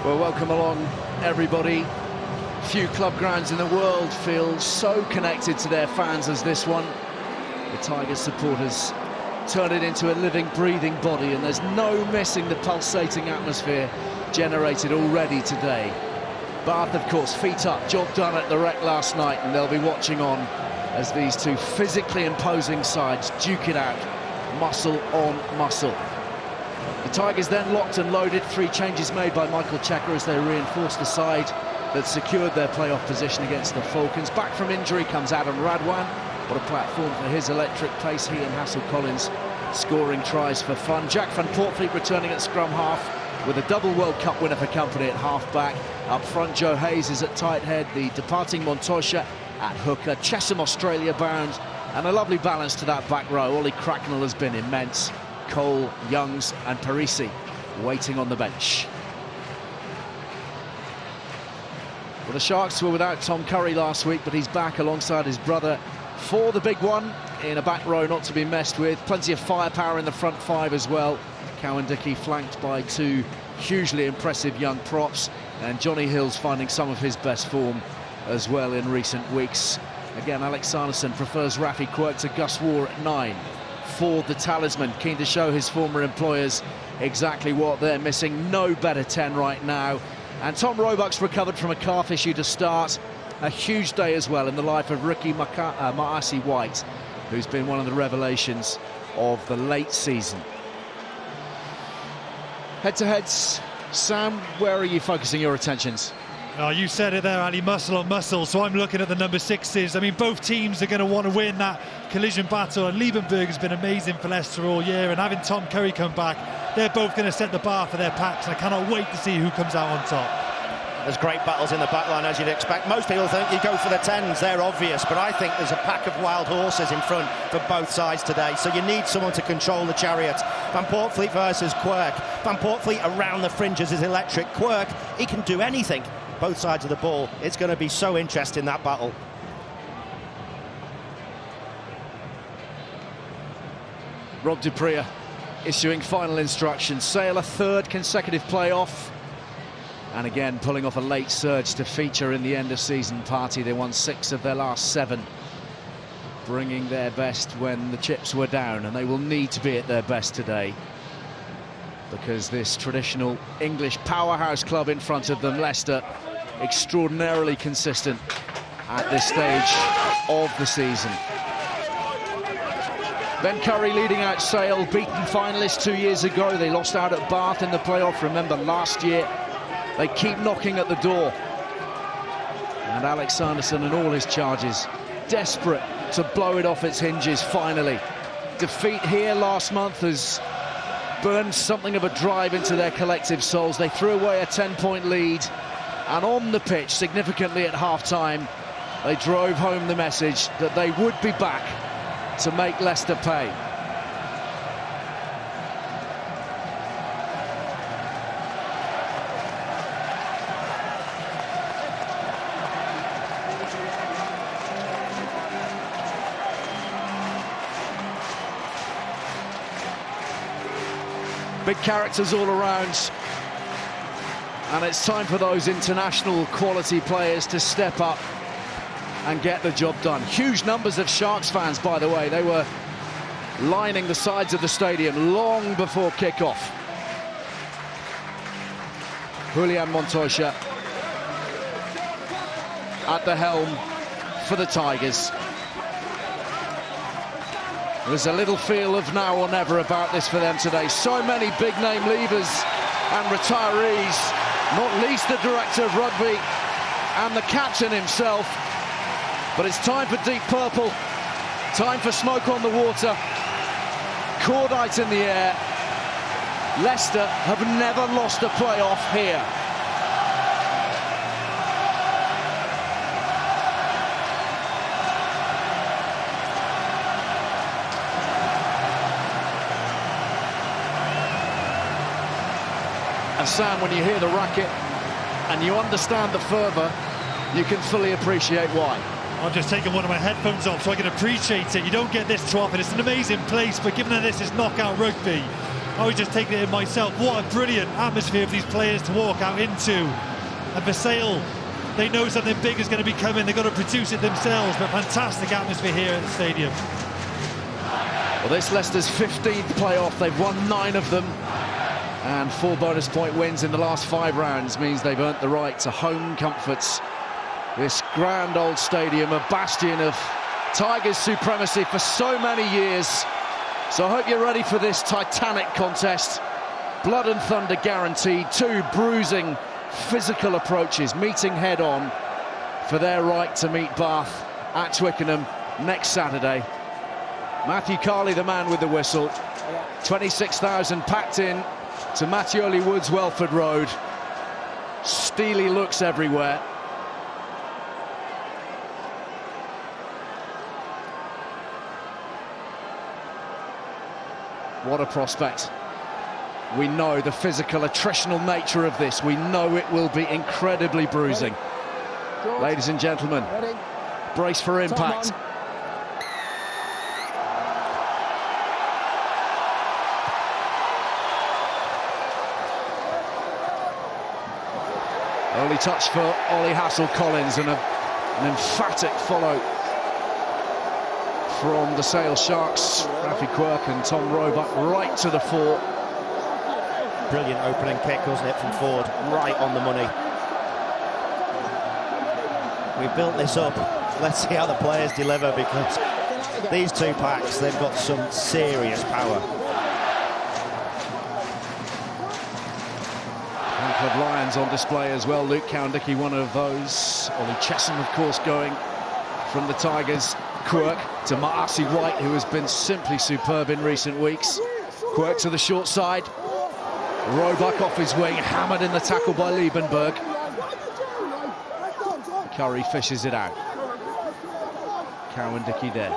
Well, welcome along, everybody. Few club grounds in the world feel so connected to their fans as this one. The Tigers supporters turn it into a living, breathing body, and there's no missing the pulsating atmosphere generated already today. Bath, of course, feet up, job done at the Rec last night, and they'll be watching on as these two physically imposing sides duke it out, muscle on muscle. The Tigers then locked and loaded, 3 changes made by Michael Checker as they reinforced the side that secured their playoff position against the Falcons. Back from injury comes Adam Radwan. What a platform for his electric pace. He and Hassel Collins scoring tries for fun. Jack van Poortvliet returning at scrum half with a double World Cup winner for company at half-back. Up front, Joe Hayes is at tight head, the departing Montoya at hooker, Chesham Australia bound, and a lovely balance to that back row. Ollie Cracknell has been immense. Cole, Youngs and Perese waiting on the bench. Well, the Sharks were without Tom Curry last week, but he's back alongside his brother for the big one in a back row not to be messed with. Plenty of firepower in the front 5 as well. Cowan Dickey flanked by 2 hugely impressive young props, and Johnny Hill's finding some of his best form as well in recent weeks. Again, Alex Sanderson prefers Rafi Quirk to Gus Warr at 9. Ford, the talisman, keen to show his former employers exactly what they're missing. No better 10 right now. And Tom Roebuck's recovered from a calf issue to start. A huge day as well in the life of Ricky Maasi White, who's been one of the revelations of the late season. Head-to-heads, Sam, where are you focusing your attentions? Oh, you said it there, Ali, muscle on muscle, so I'm looking at the number 6s. I mean, both teams are going to want to win that collision battle, and Liebenberg has been amazing for Leicester all year, and having Tom Curry come back, they're both going to set the bar for their packs, and I cannot wait to see who comes out on top. There's great battles in the back line, as you'd expect. Most people think you go for the 10s, they're obvious, but I think there's a pack of wild horses in front for both sides today, so you need someone to control the chariot. Van Poortvliet versus Quirk. Van Poortvliet around the fringes is electric. Quirk, he can do anything. Both sides of the ball. It's going to be so interesting, that battle. Rob du Preez issuing final instructions. Sale a 3rd consecutive playoff, and again pulling off a late surge to feature in the end of season party. They won 6 of their last 7, bringing their best when the chips were down, and they will need to be at their best today, because this traditional English powerhouse club in front of them, Leicester, extraordinarily consistent at this stage of the season. Ben Curry leading out Sale, beaten finalists 2 years ago. They lost out at Bath in the playoff, remember, last year. They keep knocking at the door. And Alex Sanderson and all his charges, desperate to blow it off its hinges finally. Defeat here last month has burned something of a drive into their collective souls. They threw away a 10-point lead, and on the pitch, significantly at half-time, they drove home the message that they would be back to make Leicester pay. Big characters all around, and it's time for those international quality players to step up and get the job done. Huge numbers of Sharks fans, by the way. They were lining the sides of the stadium long before kickoff. Julian Montoya at the helm for the Tigers. There's a little feel of now or never about this for them today. So many big-name leavers and retirees, not least the director of rugby and the captain himself. But it's time for Deep Purple, time for smoke on the water, cordite in the air. Leicester have never lost a playoff here. And Sam, when you hear the racket and you understand the fervour, you can fully appreciate why. I've just taken one of my headphones off so I can appreciate it. You don't get this too often. It's an amazing place, but given that this is knockout rugby, I was just taking it in myself. What a brilliant atmosphere for these players to walk out into. And for Sale, they know something big is going to be coming. They've got to produce it themselves, but fantastic atmosphere here at the stadium. Well, this Leicester's 15th playoff. They've won 9 of them. And 4 bonus point wins in the last 5 rounds means they've earned the right to home comforts. This grand old stadium, a bastion of Tigers supremacy for so many years. So I hope you're ready for this titanic contest. Blood and thunder guaranteed. 2 bruising, physical approaches meeting head-on for their right to meet Bath at Twickenham next Saturday. Matthew Carley, the man with the whistle. 26,000 packed in to Mattioli Woods, Welford Road. Steely looks everywhere. What a prospect. We know the physical, attritional nature of this. We know it will be incredibly bruising. Ladies and gentlemen, brace for impact. Early touch for Ollie Hassel-Collins and an emphatic follow from the Sale Sharks. Rafi Quirk and Tom Roebuck right to the fore. Brilliant opening kick, wasn't it, from Ford? Right on the money. We built this up. Let's see how the players deliver, because these 2 packs, they've got some serious power. Club Lions on display as well. Luke Cowan-Dickie, one of those. Ollie Chesham, of course, going from the Tigers. Quirk to Maasi White, who has been simply superb in recent weeks. Quirk to the short side. Roebuck off his wing, hammered in the tackle by Liebenberg. Curry fishes it out. Cowan-Dickie there.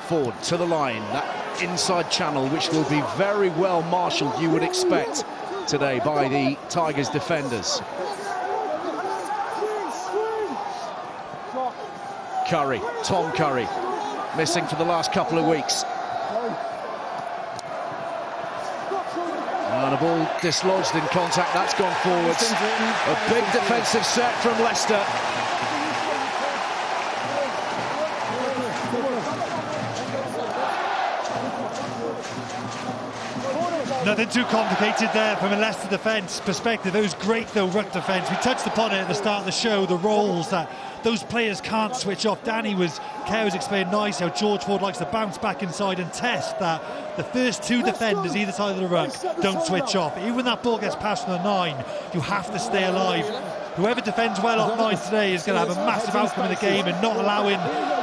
Ford to the line, that inside channel, which will be very well marshalled, you would expect, today by the Tigers defenders. Curry, Tom Curry, missing for the last couple of weeks. And a ball dislodged in contact, that's gone forwards. A big defensive set from Leicester. Nothing too complicated there from a Leicester defence perspective. It was great, though, ruck defence. We touched upon it at the start of the show, the roles that those players can't switch off. Kerr was explaining nice how George Ford likes to bounce back inside and test that the first 2 defenders either side of the ruck don't switch off. Even when that ball gets past from the 9, you have to stay alive. Whoever defends well off 9 today is going to have a massive outcome in the game, and not allowing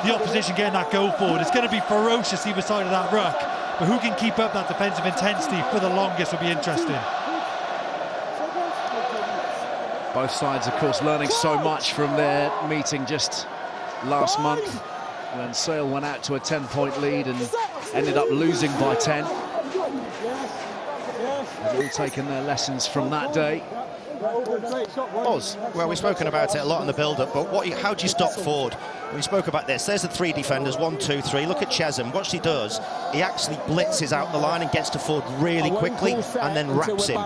the opposition getting that go forward. It's going to be ferocious either side of that ruck, but who can keep up that defensive intensity for the longest will be interesting. Both sides, of course, learning so much from their meeting just last month, when Sale went out to a 10-point lead and ended up losing by 10. They've all taken their lessons from that day. Oz, well, we've spoken about it a lot in the build-up, but how do you stop Ford? We spoke about this. There's the 3 defenders, 1, 2, 3. Look at Chesham. What he does, he actually blitzes out the line and gets to Ford really quickly and then wraps him.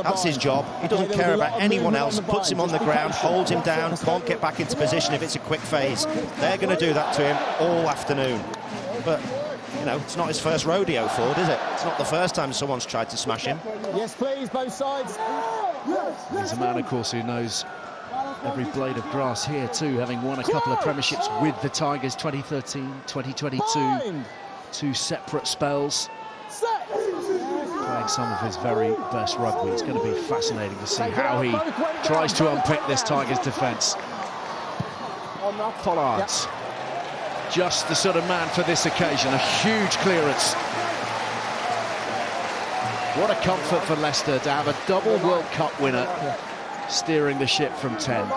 That's his job. He doesn't care about anyone else. Puts him on the ground, holds him down, can't get back into position if it's a quick phase. They're going to do that to him all afternoon. But, you know, it's not his first rodeo, Ford, is it? It's not the first time someone's tried to smash him. Yes, please, both sides. He's a man, of course, who knows every blade of grass here too, having won a couple of premierships with the Tigers, 2013, 2022, 2 separate spells. Playing some of his very best rugby. It's going to be fascinating to see how he tries to unpick this Tigers defence. Pollard's just the sort of man for this occasion, a huge clearance. What a comfort for Leicester to have a double World Cup winner steering the ship from 10.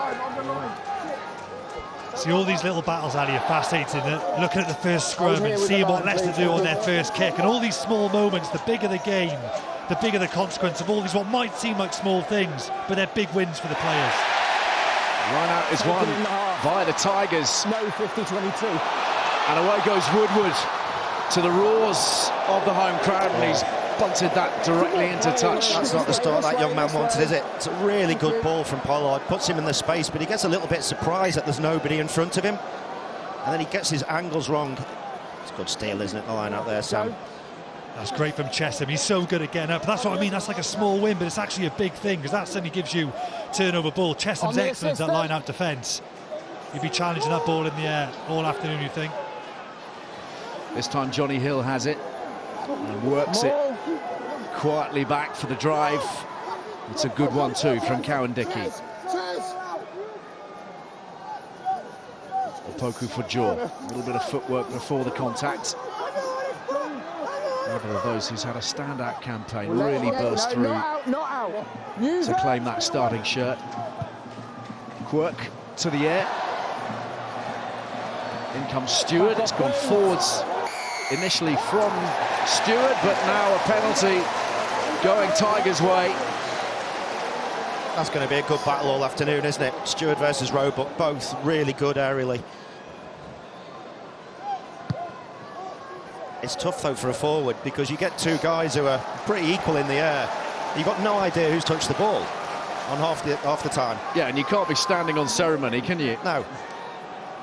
See, all these little battles, Ali, are fascinating. Looking at the first scrum and seeing what Leicester do on their first kick, and all these small moments, the bigger the game, the bigger the consequence of all these what might seem like small things, but they're big wins for the players. Line out is won by the Tigers. No, 50-22. And away goes Woodward to the roars of the home crowd, and he's bunted that directly into touch. That's not the start that young man wanted, is it? It's a really good ball from Pollard, puts him in the space, but he gets a little bit surprised that there's nobody in front of him, and then he gets his angles wrong. It's a good steal, isn't it, the line out there, Sam? That's great from Chesham. He's so good at getting up. That's what I mean. That's like a small win, but it's actually a big thing, because that suddenly gives you turnover ball. Chesham's excellent at line-out defence. You'd be challenging that ball in the air all afternoon, you think. This time Johnny Hill has it and works it quietly back for the drive. It's a good one too from Cowan-Dickey. Opoku for Jaw. A little bit of footwork before the contact. Another of those who's had a standout campaign, really burst through to claim that starting shirt. Quirk to the air. In comes Stewart. It's gone forwards initially from Stewart, but now a penalty going Tigers' way. That's going to be a good battle all afternoon, isn't it? Stewart versus Roebuck, both really good aerially. It's tough though for a forward, because you get two guys who are pretty equal in the air. You've got no idea who's touched the ball on half the time. Yeah, and you can't be standing on ceremony, can you? No.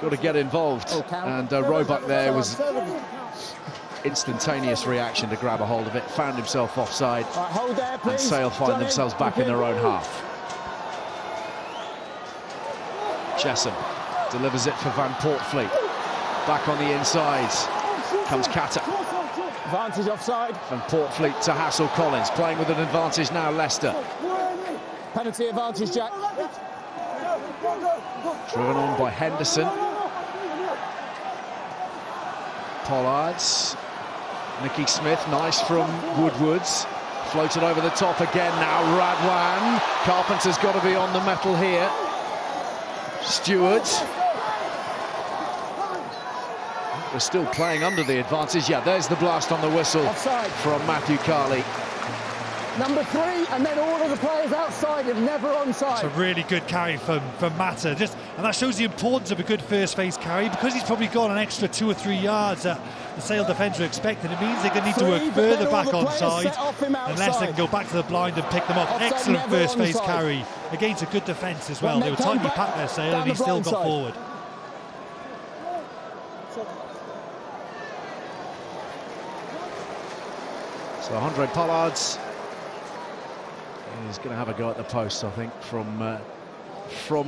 Got to get involved. And Roebuck there was instantaneous reaction to grab a hold of it, found himself offside, and Sale find themselves back in their own half. Chesham delivers it for Van Portfleet. Back on the inside comes Catter. Advantage offside. Van Portfleet to Hassel Collins, playing with an advantage now, Leicester. Penalty advantage, Jack. Driven on by Henderson. Pollards. Nicky Smith, nice from Woodwards. Floated over the top again now, Radwan. Carpenter's got to be on the metal here. Stewart. We're still playing under the advantage. Yeah, there's the blast on the whistle from Matthew Carley. Number 3, and then all of the players outside and never onside. It's a really good carry from Mata, and that shows the importance of a good first phase carry, because he's probably got an extra 2 or 3 yards that the Sale defender are expecting. It means they're going to need to work further back onside, unless they can go back to the blind and pick them up. Excellent first phase carry against a good defence as well. They were tightly packed there, Sale, and he still got forward. So Andre Pollards is going to have a go at the post, I think, from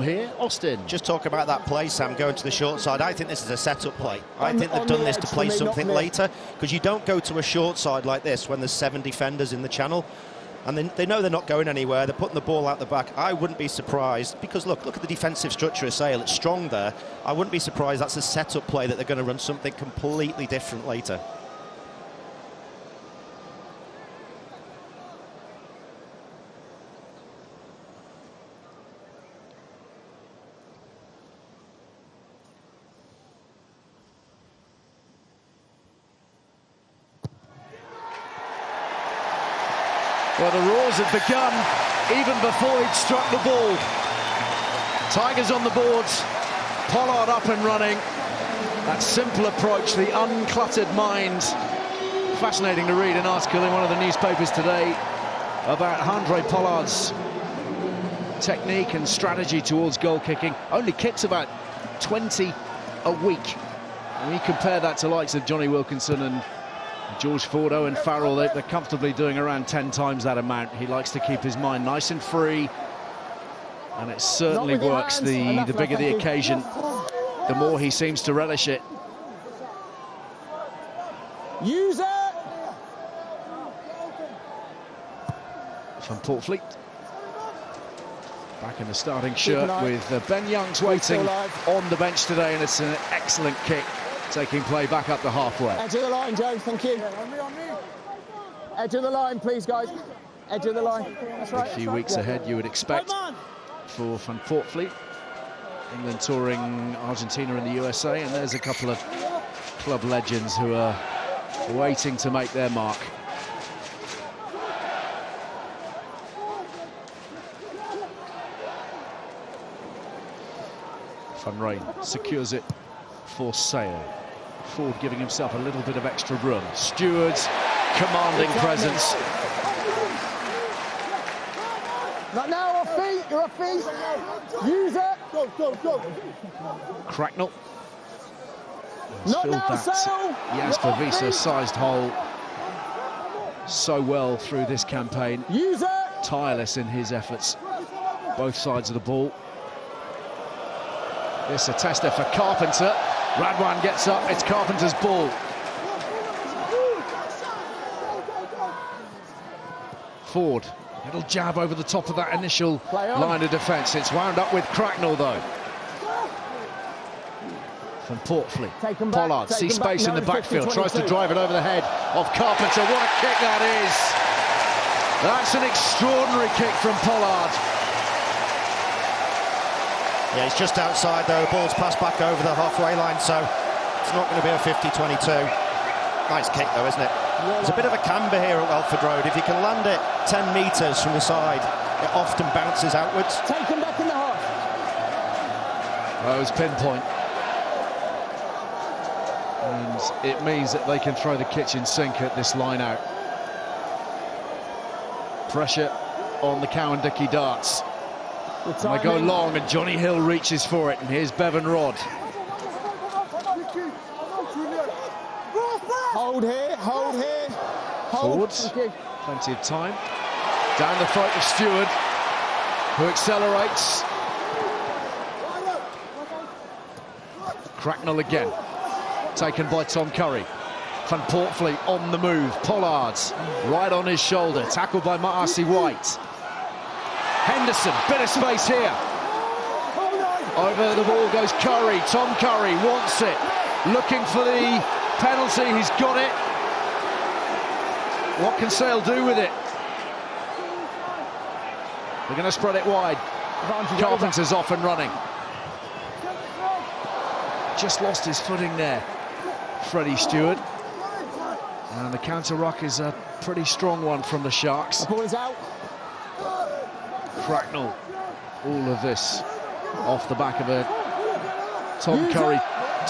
here. Austin. Just talk about that play, Sam, going to the short side. I think this is a set-up play. I think they've done this to play something later, because you don't go to a short side like this when there's 7 defenders in the channel, and they know they're not going anywhere. They're putting the ball out the back. I wouldn't be surprised, because look at the defensive structure of Sale. It's strong there. I wouldn't be surprised that's a set-up play, that they're going to run something completely different later. Well, the roars had begun even before he'd struck the ball. Tigers on the boards, Pollard up and running. That simple approach, the uncluttered mind. Fascinating to read an article in one of the newspapers today about Andre Pollard's technique and strategy towards goal kicking. Only kicks about 20 a week. And you compare that to likes of Johnny Wilkinson and George Ford, Owen Farrell, they're comfortably doing around 10 times that amount. He likes to keep his mind nice and free, and it certainly works. The bigger the occasion, the more he seems to relish it. Use it! Van Portfleet back in the starting shirt with Ben Youngs waiting on the bench today, and it's an excellent kick. Taking play back up the halfway. Edge of the line, Joe, thank you. Edge of the line, please, guys. Edge of the line. That's right. A few weeks ahead, you would expect, for Van Portfleet. England touring Argentina and the USA, and there's a couple of club legends who are waiting to make their mark. Van Rijn secures it for Sale. Ford giving himself a little bit of extra room. Stewart commanding presence. Not now, off feet, you're off feet. Use it. Go. Cracknell. Not Filled now, that Sale. Perese-sized hole so well through this campaign. Use it. Tireless in his efforts, both sides of the ball. This a tester for Carpenter. Radwan gets up, it's Carpenter's ball. Ford, little jab over the top of that initial line of defence. It's wound up with Cracknell though. From Portfleet, Pollard sees space in the backfield, tries to drive it over the head of Carpenter. What a kick that is! That's an extraordinary kick from Pollard. Yeah, he's just outside though. The ball's passed back over the halfway line, so it's not going to be a 50-22. Nice kick though, isn't it? There's a bit of a camber here at Welford Road. If you can land it 10 metres from the side, it often bounces outwards. Take him back in the half. That was pinpoint. And it means that they can throw the kitchen sink at this line out. Pressure on the Cowan-Dickey darts. And they go long and Johnny Hill reaches for it, and here's Bevan Rod. Hold here, hold here. Forwards, plenty of time. Down the throat of Stewart, who accelerates. Cracknell again, taken by Tom Curry. Van Portfleet on the move. Pollard's right on his shoulder, tackled by Maasi White. Henderson, bit of space here. Over the ball goes Curry. Tom Curry wants it, looking for the penalty. He's got it. What can Sale do with it? They're going to spread it wide. Carpenter's off and running. Just lost his footing there, Freddie Stewart. And the counter-ruck is a pretty strong one from the Sharks. The ball is out. Cracknell, all of this off the back of a Tom Curry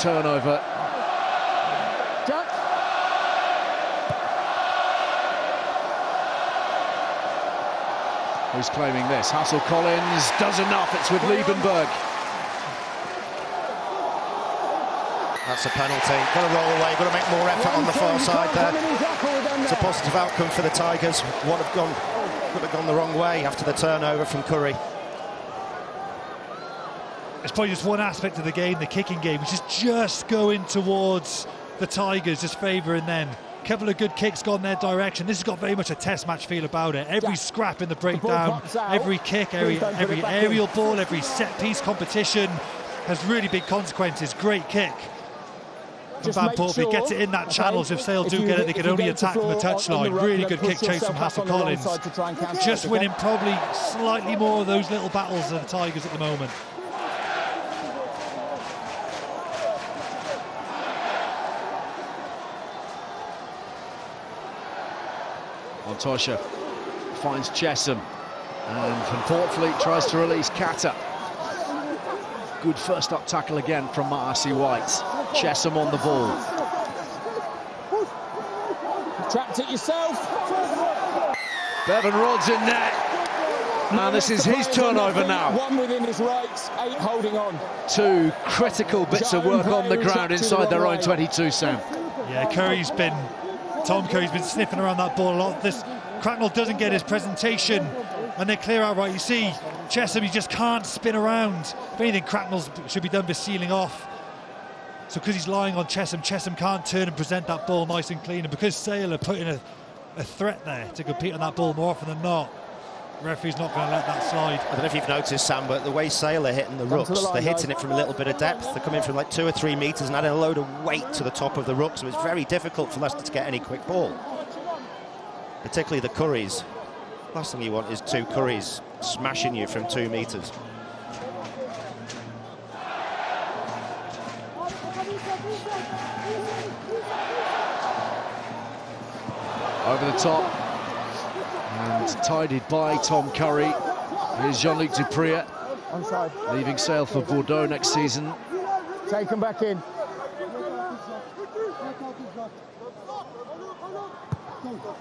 turnover. Jack. Who's claiming this? Hassel Collins does enough. It's with Liebenberg. That's a penalty. Got to roll away. Got to make more effort on the far side there. It's a positive outcome for the Tigers. Could have gone the wrong way after the turnover from Curry. It's probably just one aspect of the game, the kicking game, which is just going towards the Tigers, just favouring them. A couple of good kicks gone their direction. This has got very much a test match feel about it. Every scrap in the breakdown, every kick, every aerial ball, every set-piece competition has really big consequences. Great kick. And Van Portfleet gets it in that channel, so if Sale do get it, they can only attack from the touchline. Really good kick chase from Hassel Collins. Just winning probably slightly more of those little battles of the Tigers at the moment. Montoya finds Chesham, and Van Portfleet tries to release Kata. Good first up tackle again from Maasi White. Chesham on the ball. Trapped it yourself. Bevan Rod's in net. And this is his turnover now. One within his rights, 8 holding on. Two critical bits of work on the ground inside their own 22, Sam. Yeah, Tom Curry's been sniffing around that ball a lot. Cracknell doesn't get his presentation and they clear out right. You see Chesham, he just can't spin around. If anything, Cracknell should be done by sealing off. So because he's lying on Chesham can't turn and present that ball nice and clean. And because Sale are putting a threat there to compete on that ball more often than not, the referee's not going to let that slide. I don't know if you've noticed, Sam, but the way Sale are hitting the rucks, they're hitting it from a little bit of depth. They're coming from like 2 or 3 metres and adding a load of weight to the top of the ruck, so it's very difficult for Leicester to get any quick ball. Particularly the Curries. Last thing you want is 2 Curries smashing you from 2 metres. Over the top. And tidied by Tom Curry. Here's Jean-Luc Duprier, leaving Sale for Bordeaux next season. Take him back in.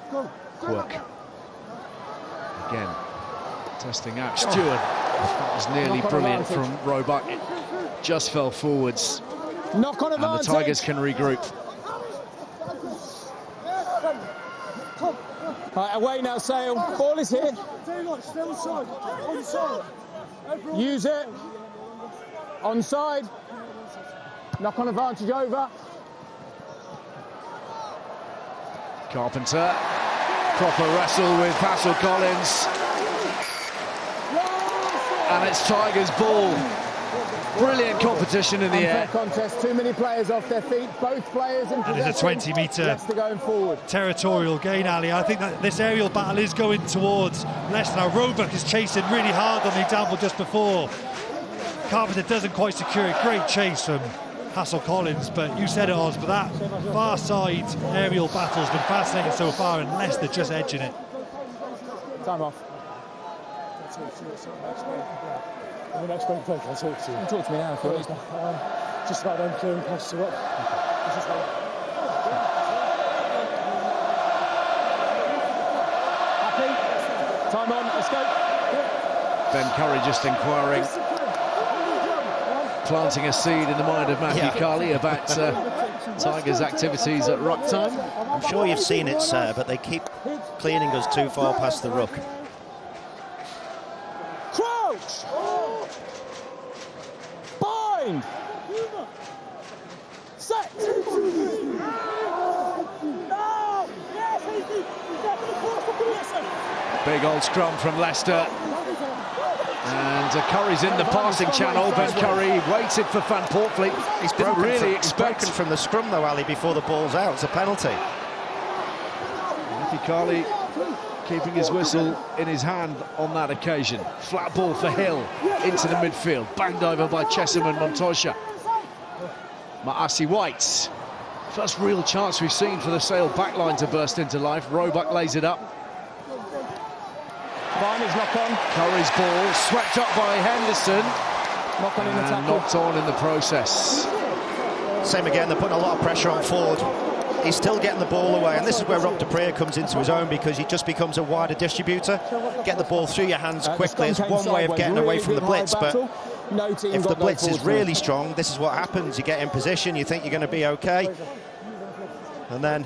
Quirk. Again, testing out Stewart. That was nearly brilliant from Roebuck. It just fell forwards. Knock on and the Tigers can regroup. Right, away now, Sale. Ball is here. Use it. Onside. Knock on advantage over. Carpenter. Proper wrestle with Pascal Collins. And it's Tigers' ball. Brilliant competition in the air. Contest, too many players off their feet, both players in possession. And it's a 20-metre Leicester going forward. Territorial gain, Ali. I think that this aerial battle is going towards Leicester. Now, Roebuck is chasing really hard on the example just before. Carpenter doesn't quite secure it. Great chase from Pascal Collins, but you said it, Oz, but that far side aerial battle has been fascinating so far, and Leicester just edging it. Time off. The next one, I'll talk to you. Talk to me now, please. Just about them clearing passes up. Happy? Time on, let's go. Ben Curry just inquiring, planting a seed in the mind of Matthew Carley about Tigers' activities at ruck time. I'm sure you've seen it, sir, but they keep cleaning us too far past the ruck. Crouch! Bind! Set! Big old scrum from Leicester. And Curry's in the passing channel. Ben Curry waited for Van Portfleet. He's broken from the scrum, though, Ali, before the ball's out. It's a penalty. Matthew Carley keeping his whistle in his hand on that occasion. Flat ball for Hill into the midfield. Banged over by Chesham and Montoya. Maasi White. First real chance we've seen for the Sale backline to burst into life. Roebuck lays it up. Barney's knock on. Curry's ball swept up by Henderson. Knock on in the tackle. Knocked on in the process. Same again, they're putting a lot of pressure on Ford. He's still getting the ball away, and this is where Rob de Pree comes into his own, because he just becomes a wider distributor. Get the ball through your hands quickly. It's one way of getting away from the blitz, but if the blitz is really strong, this is what happens. You get in position, you think you're going to be okay, and then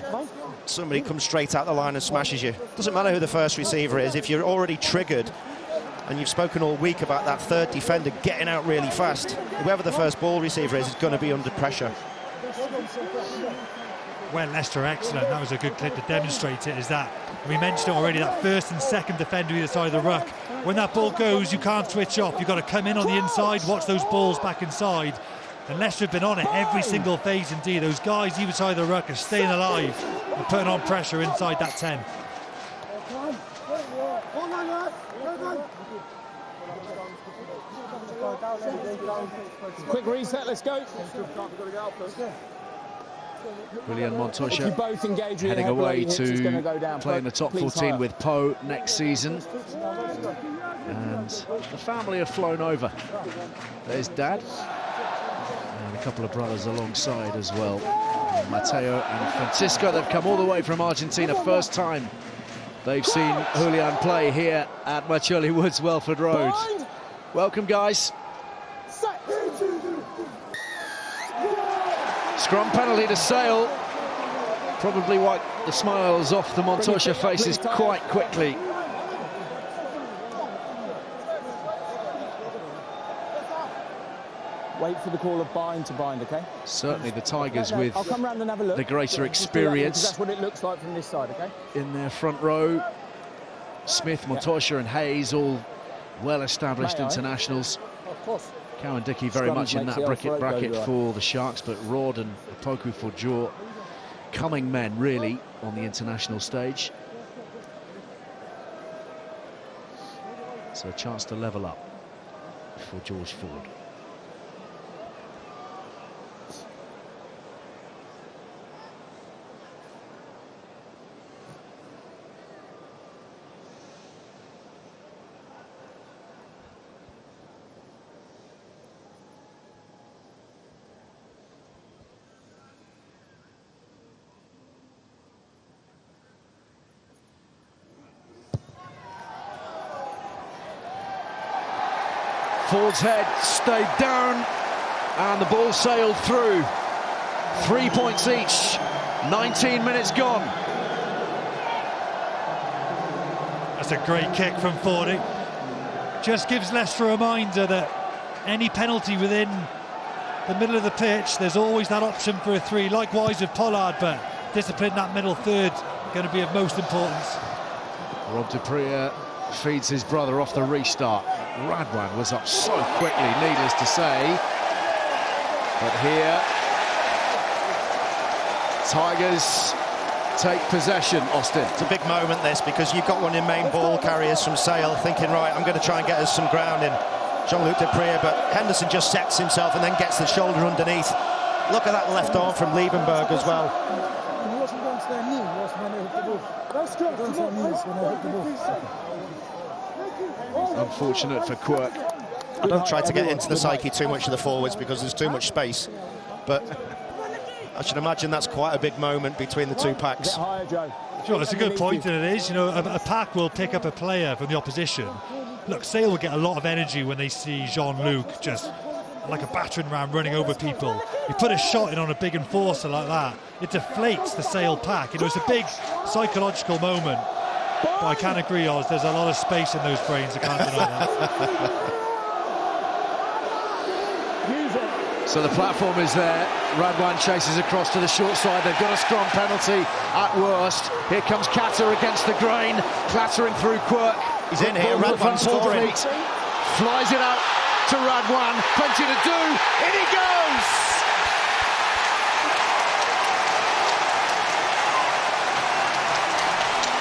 somebody comes straight out the line and smashes you. Doesn't matter who the first receiver is. If you're already triggered, and you've spoken all week about that third defender getting out really fast, whoever the first ball receiver is going to be under pressure. Well, Leicester excellent. That was a good clip to demonstrate it, is that we mentioned it already, that first and second defender either side of the ruck. When that ball goes, you can't switch off. You've got to come in on the inside, watch those balls back inside. And Leicester have been on it every single phase indeed. Those guys either side of the ruck are staying alive and putting on pressure inside that 10. Quick reset, let's go. William Montoya both engage heading away to go play in the top 14 with Poe next season. And the family have flown over. There's Dad. And a couple of brothers alongside as well. Matteo and Francisco, they've come all the way from Argentina. First time they've seen Julian play here at Machuli Woods, Welford Road. Welcome, guys. Scrum penalty to Sale. Probably wiped the smiles off the Montoya faces quite quickly. Wait for the call of bind to bind, okay? Certainly the Tigers with I'll come round and have a look. the greater experience. That's what it looks like from this side, okay? In their front row. Smith, Montoya and Hayes, all well-established internationals. Of course. Cowan Dickey very much in that bracket for the Sharks, but Rod and Opoku Forjor, coming men really on the international stage. So a chance to level up for George Ford. Ford's head stayed down, and the ball sailed through. 3 points each, 19 minutes gone. That's a great kick from Fordy. Just gives Leicester a reminder that any penalty within the middle of the pitch, there's always that option for a 3. Likewise with Pollard, but discipline that middle third going to be of most importance. Rob Dupree feeds his brother off the restart. Radwan was up so quickly, needless to say. But here, Tigers take possession, Austin. It's a big moment, this, because you've got one of your main ball carriers from Sale thinking, right, I'm going to try and get us some ground in Jean-Luc Dupree, but Henderson just sets himself and then gets the shoulder underneath. Look at that left arm from Liebenberg as well. Unfortunate for Quirk. I don't try to get into the psyche too much of the forwards because there's too much space, but I should imagine that's quite a big moment between the two packs. Sure, it's a good point, and it is. You know, a pack will pick up a player from the opposition. Look, Sale will get a lot of energy when they see Jean-Luc just like a battering ram running over people. You put a shot in on a big enforcer like that, it deflates the Sale pack. You know, it's a big psychological moment. But I can agree, Oz, there's a lot of space in those brains, I can't deny that. So the platform is there. Radwan chases across to the short side. They've got a strong penalty at worst. Here comes Kata against the grain, clattering through Quirk. He's in here, Radwan scoring. Flies it out to Radwan. Plenty to do. In he goes!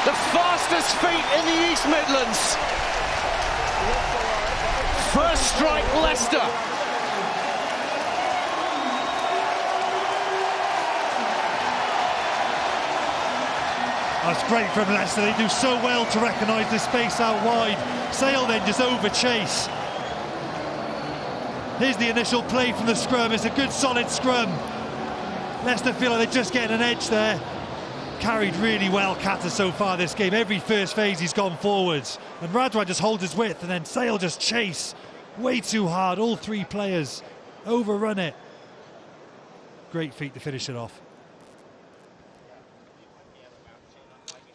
The fastest feet in the East Midlands. First strike, Leicester. That's great from Leicester. They do so well to recognise the space out wide. Sale then just over chase. Here's the initial play from the scrum. It's a good solid scrum. Leicester feel like they're just getting an edge there. Carried really well, Kata, so far this game. Every first phase he's gone forwards. And Radwan just holds his width, and then Sale just chase. Way too hard, all 3 players. Overrun it. Great feat to finish it off.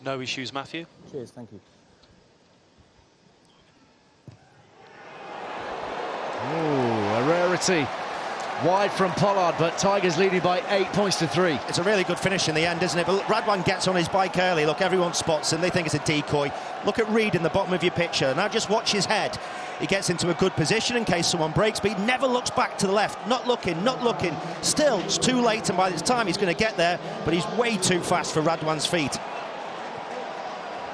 No issues, Matthew. Cheers, thank you. Oh, a rarity. Wide from Pollard, but Tigers leading by 8 points to 3. It's a really good finish in the end, isn't it? But Radwan gets on his bike early. Look, everyone spots him. They think it's a decoy. Look at Reed in the bottom of your picture. Now just watch his head. He gets into a good position in case someone breaks, but he never looks back to the left. Not looking, not looking. Still, it's too late, and by this time he's going to get there, but he's way too fast for Radwan's feet.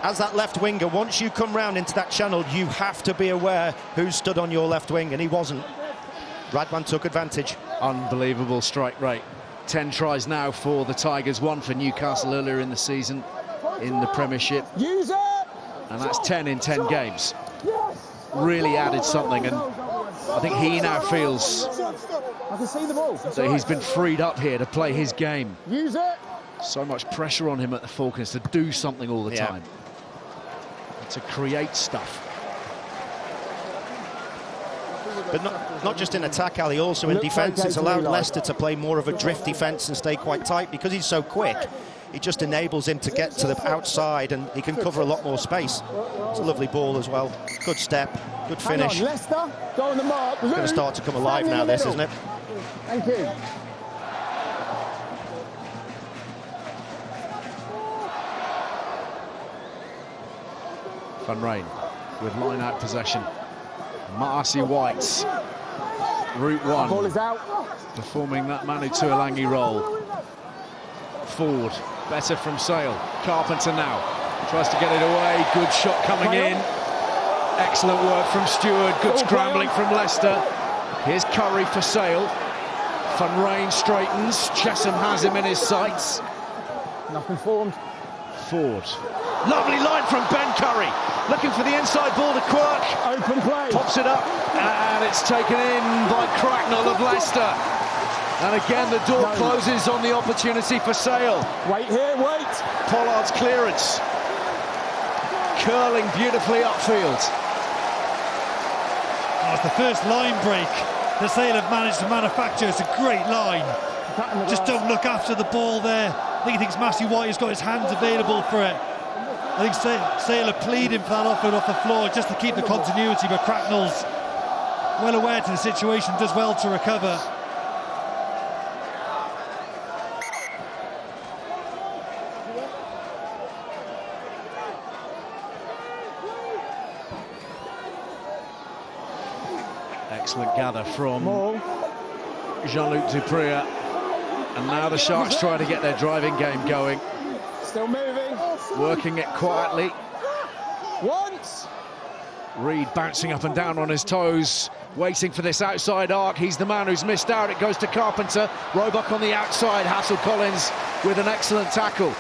As that left winger, once you come round into that channel, you have to be aware who stood on your left wing, and he wasn't. Radwan took advantage. Unbelievable strike rate. 10 tries now for the Tigers, 1 for Newcastle earlier in the season in the Premiership. Use it! And that's 10 in 10 games. Really added something, and I think he now feels I can see the ball. that he's been freed up here to play his game. Use it! So much pressure on him at the Falcons to do something all the time. To create stuff. But not just in attack, Ali, also in defence. It's allowed Leicester to play more of a drift defence and stay quite tight because he's so quick. It just enables him to get to the outside, and he can cover a lot more space. It's a lovely ball as well. Good step, good finish. Hang on, Leicester, go on the mark. It's going to start to come alive now, this, isn't it? Thank you. Van Rijn with line-out possession. Marcy White, route 1. Ball is out. Performing that Manu Tuolangi role. Ford, better from Sale. Carpenter now, tries to get it away. Good shot coming in. Excellent work from Stewart. Good scrambling from Leicester. Here's Curry for Sale. Van Rijn straightens. Chesham has him in his sights. Nothing formed. Ford. Lovely line from Ben Curry. Looking for the inside ball to Quirk. Open play. Pops it up, and it's taken in by Cracknell of Leicester. And again, the door closes on the opportunity for Sale. Wait here, wait. Pollard's clearance. Curling beautifully upfield. Oh, it's the first line break that Sale have managed to manufacture. It's a great line. Just don't look after the ball there. I think he thinks Matthew White has got his hands available for it. I think Sale are pleading for that offload off the floor just to keep the continuity, but Cracknell's well aware to the situation, does well to recover. Excellent gather from Jean-Luc Dupré. And now the Sharks try to get their driving game going. Still moving. Working it quietly. Once. Reed bouncing up and down on his toes, waiting for this outside arc. He's the man who's missed out. It goes to Carpenter. Roebuck on the outside. Hassel-Collins with an excellent tackle.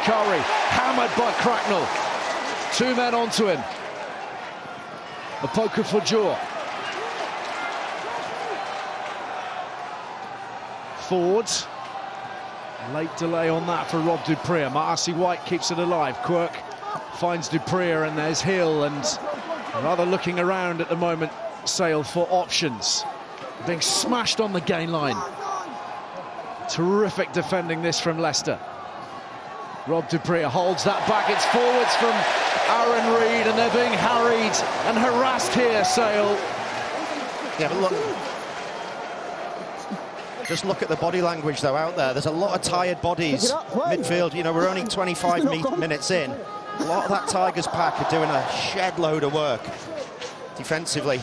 Curry hammered by Cracknell. Two men onto him. A poker for jaw. Forwards. Late delay on that for Rob Dupré. Maasi White keeps it alive. Quirk finds Dupré, and there's Hill, and rather looking around at the moment, Sale, for options. Being smashed on the gain line. Terrific defending this from Leicester. Rob Dupré holds that back. It's forwards from Aaron Reed, and they're being harried and harassed here, Sale. Yeah, but look. Just look at the body language, though, out there. There's a lot of tired bodies. Midfield, you know, we're only 25 minutes in. A lot of that Tigers pack are doing a shed load of work defensively.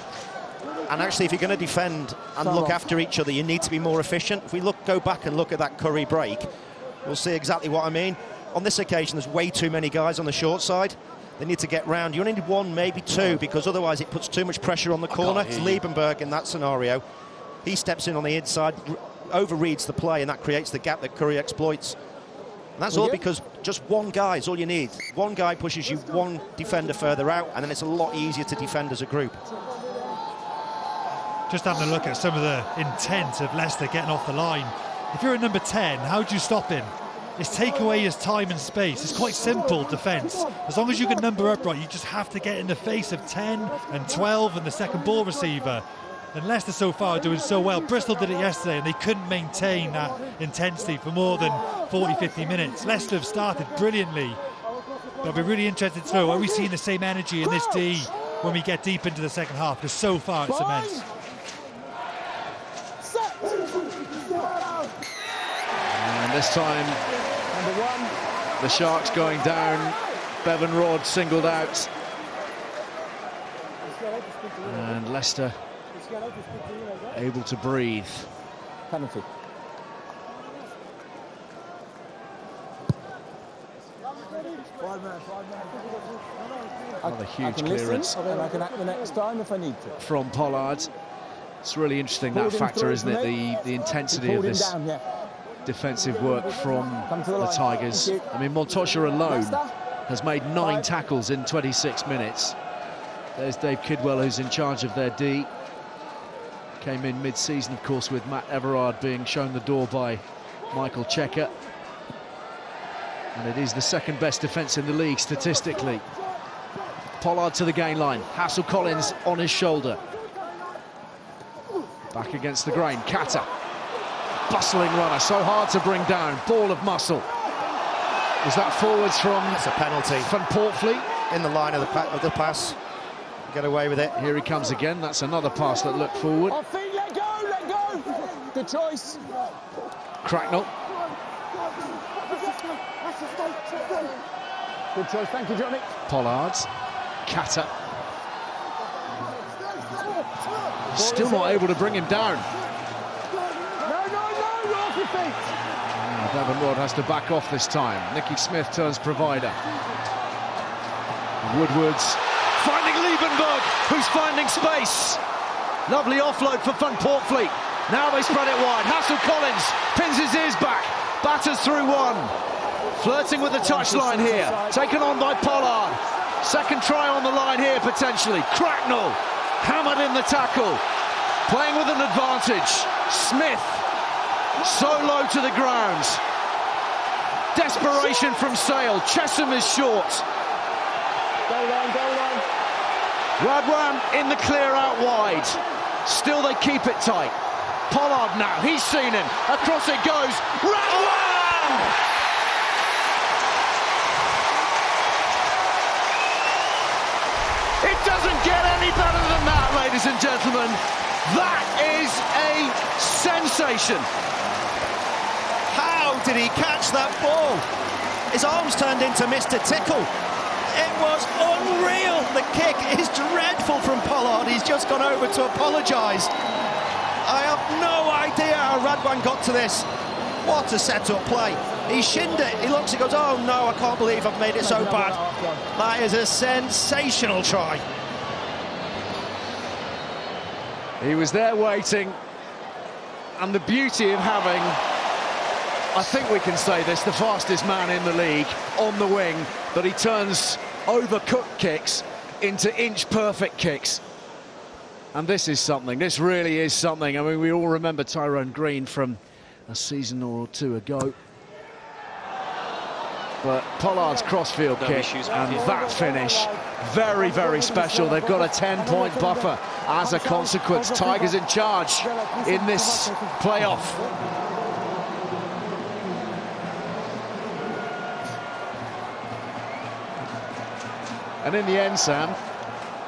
And actually, if you're going to defend and look after each other, you need to be more efficient. If we go back and look at that Curry break, we'll see exactly what I mean. On this occasion, there's way too many guys on the short side. They need to get round. You only need one, maybe two, because otherwise it puts too much pressure on the corner. It's Liebenberg in that scenario. He steps in on the inside, overreads the play, and that creates the gap that Curry exploits. And that's all because just one guy is all you need. One guy pushes you one defender further out, and then it's a lot easier to defend as a group. Just having a look at some of the intent of Leicester getting off the line. If you're at number 10, how do you stop him? It's take away his time and space. It's quite simple defence. As long as you can number up right, you just have to get in the face of 10 and 12 and the second ball receiver. And Leicester so far are doing so well. Bristol did it yesterday and they couldn't maintain that intensity for more than 40-50 minutes. Leicester have started brilliantly. But I'll be really interested to know, are we seeing the same energy in this D when we get deep into the second half? Because so far it's immense. And this time, the Sharks going down. Bevan Rodd singled out. And Leicester able to breathe. Penalty. Another huge clearance. And I can act the next time if I need to. From Pollard. It's really interesting, that factor, isn't it? The intensity of this defensive work from the Tigers. I mean, Montoya alone has made 9 tackles in 26 minutes. There's Dave Kidwell, who's in charge of their D. Came in mid-season, of course, with Matt Everard being shown the door by Michael Checker. And it is the second best defence in the league statistically. Pollard to the gain line. Hassel-Collins on his shoulder. Back against the grain. Kata. Bustling runner, so hard to bring down. Ball of muscle. Was that forwards from... It's a penalty. Van Portfleet. In the line of the pass. Get away with it. Here he comes again. That's another pass that looked forward. Off feet, let go! Good choice. Cracknell. Good choice, thank you, Johnny. Pollard. Kata. Still not able to bring him down. No, you're off your feet. Bevan Rodd has to back off this time. Nicky Smith turns provider. Woodwards finding Liebenberg, who's finding space. Lovely offload for Van Portfleet. Now they spread it wide. Hassel-Collins pins his ears back, batters through one. Flirting with the touchline here. Taken on by Pollard. Second try on the line here potentially. Cracknell hammered in the tackle. Playing with an advantage. Smith so low to the ground. Desperation from Sale. Chesham is short. Goal line. Radwan in the clear out wide. Still they keep it tight. Pollard now, he's seen him. Across it goes. Radwan! It doesn't get any better than that, ladies and gentlemen. That is a sensation. How did he catch that ball? His arms turned into Mr. Tickle. It was unreal. The kick is dreadful from Pollard. He's just gone over to apologise. I have no idea how Radwan got to this. What a set-up play. He shinned it. He looks, he goes, oh no, I can't believe I've made it so bad. That is a sensational try. He was there waiting. And the beauty of having, I think we can say this, the fastest man in the league on the wing, that he turns overcooked kicks into inch-perfect kicks. And this is something, this really is something. I mean, we all remember Tyrone Green from a season or two ago. But Pollard's crossfield kick and that finish, very, very special. They've got a 10-point buffer as a consequence. Tigers in charge in this playoff. And in the end, Sam,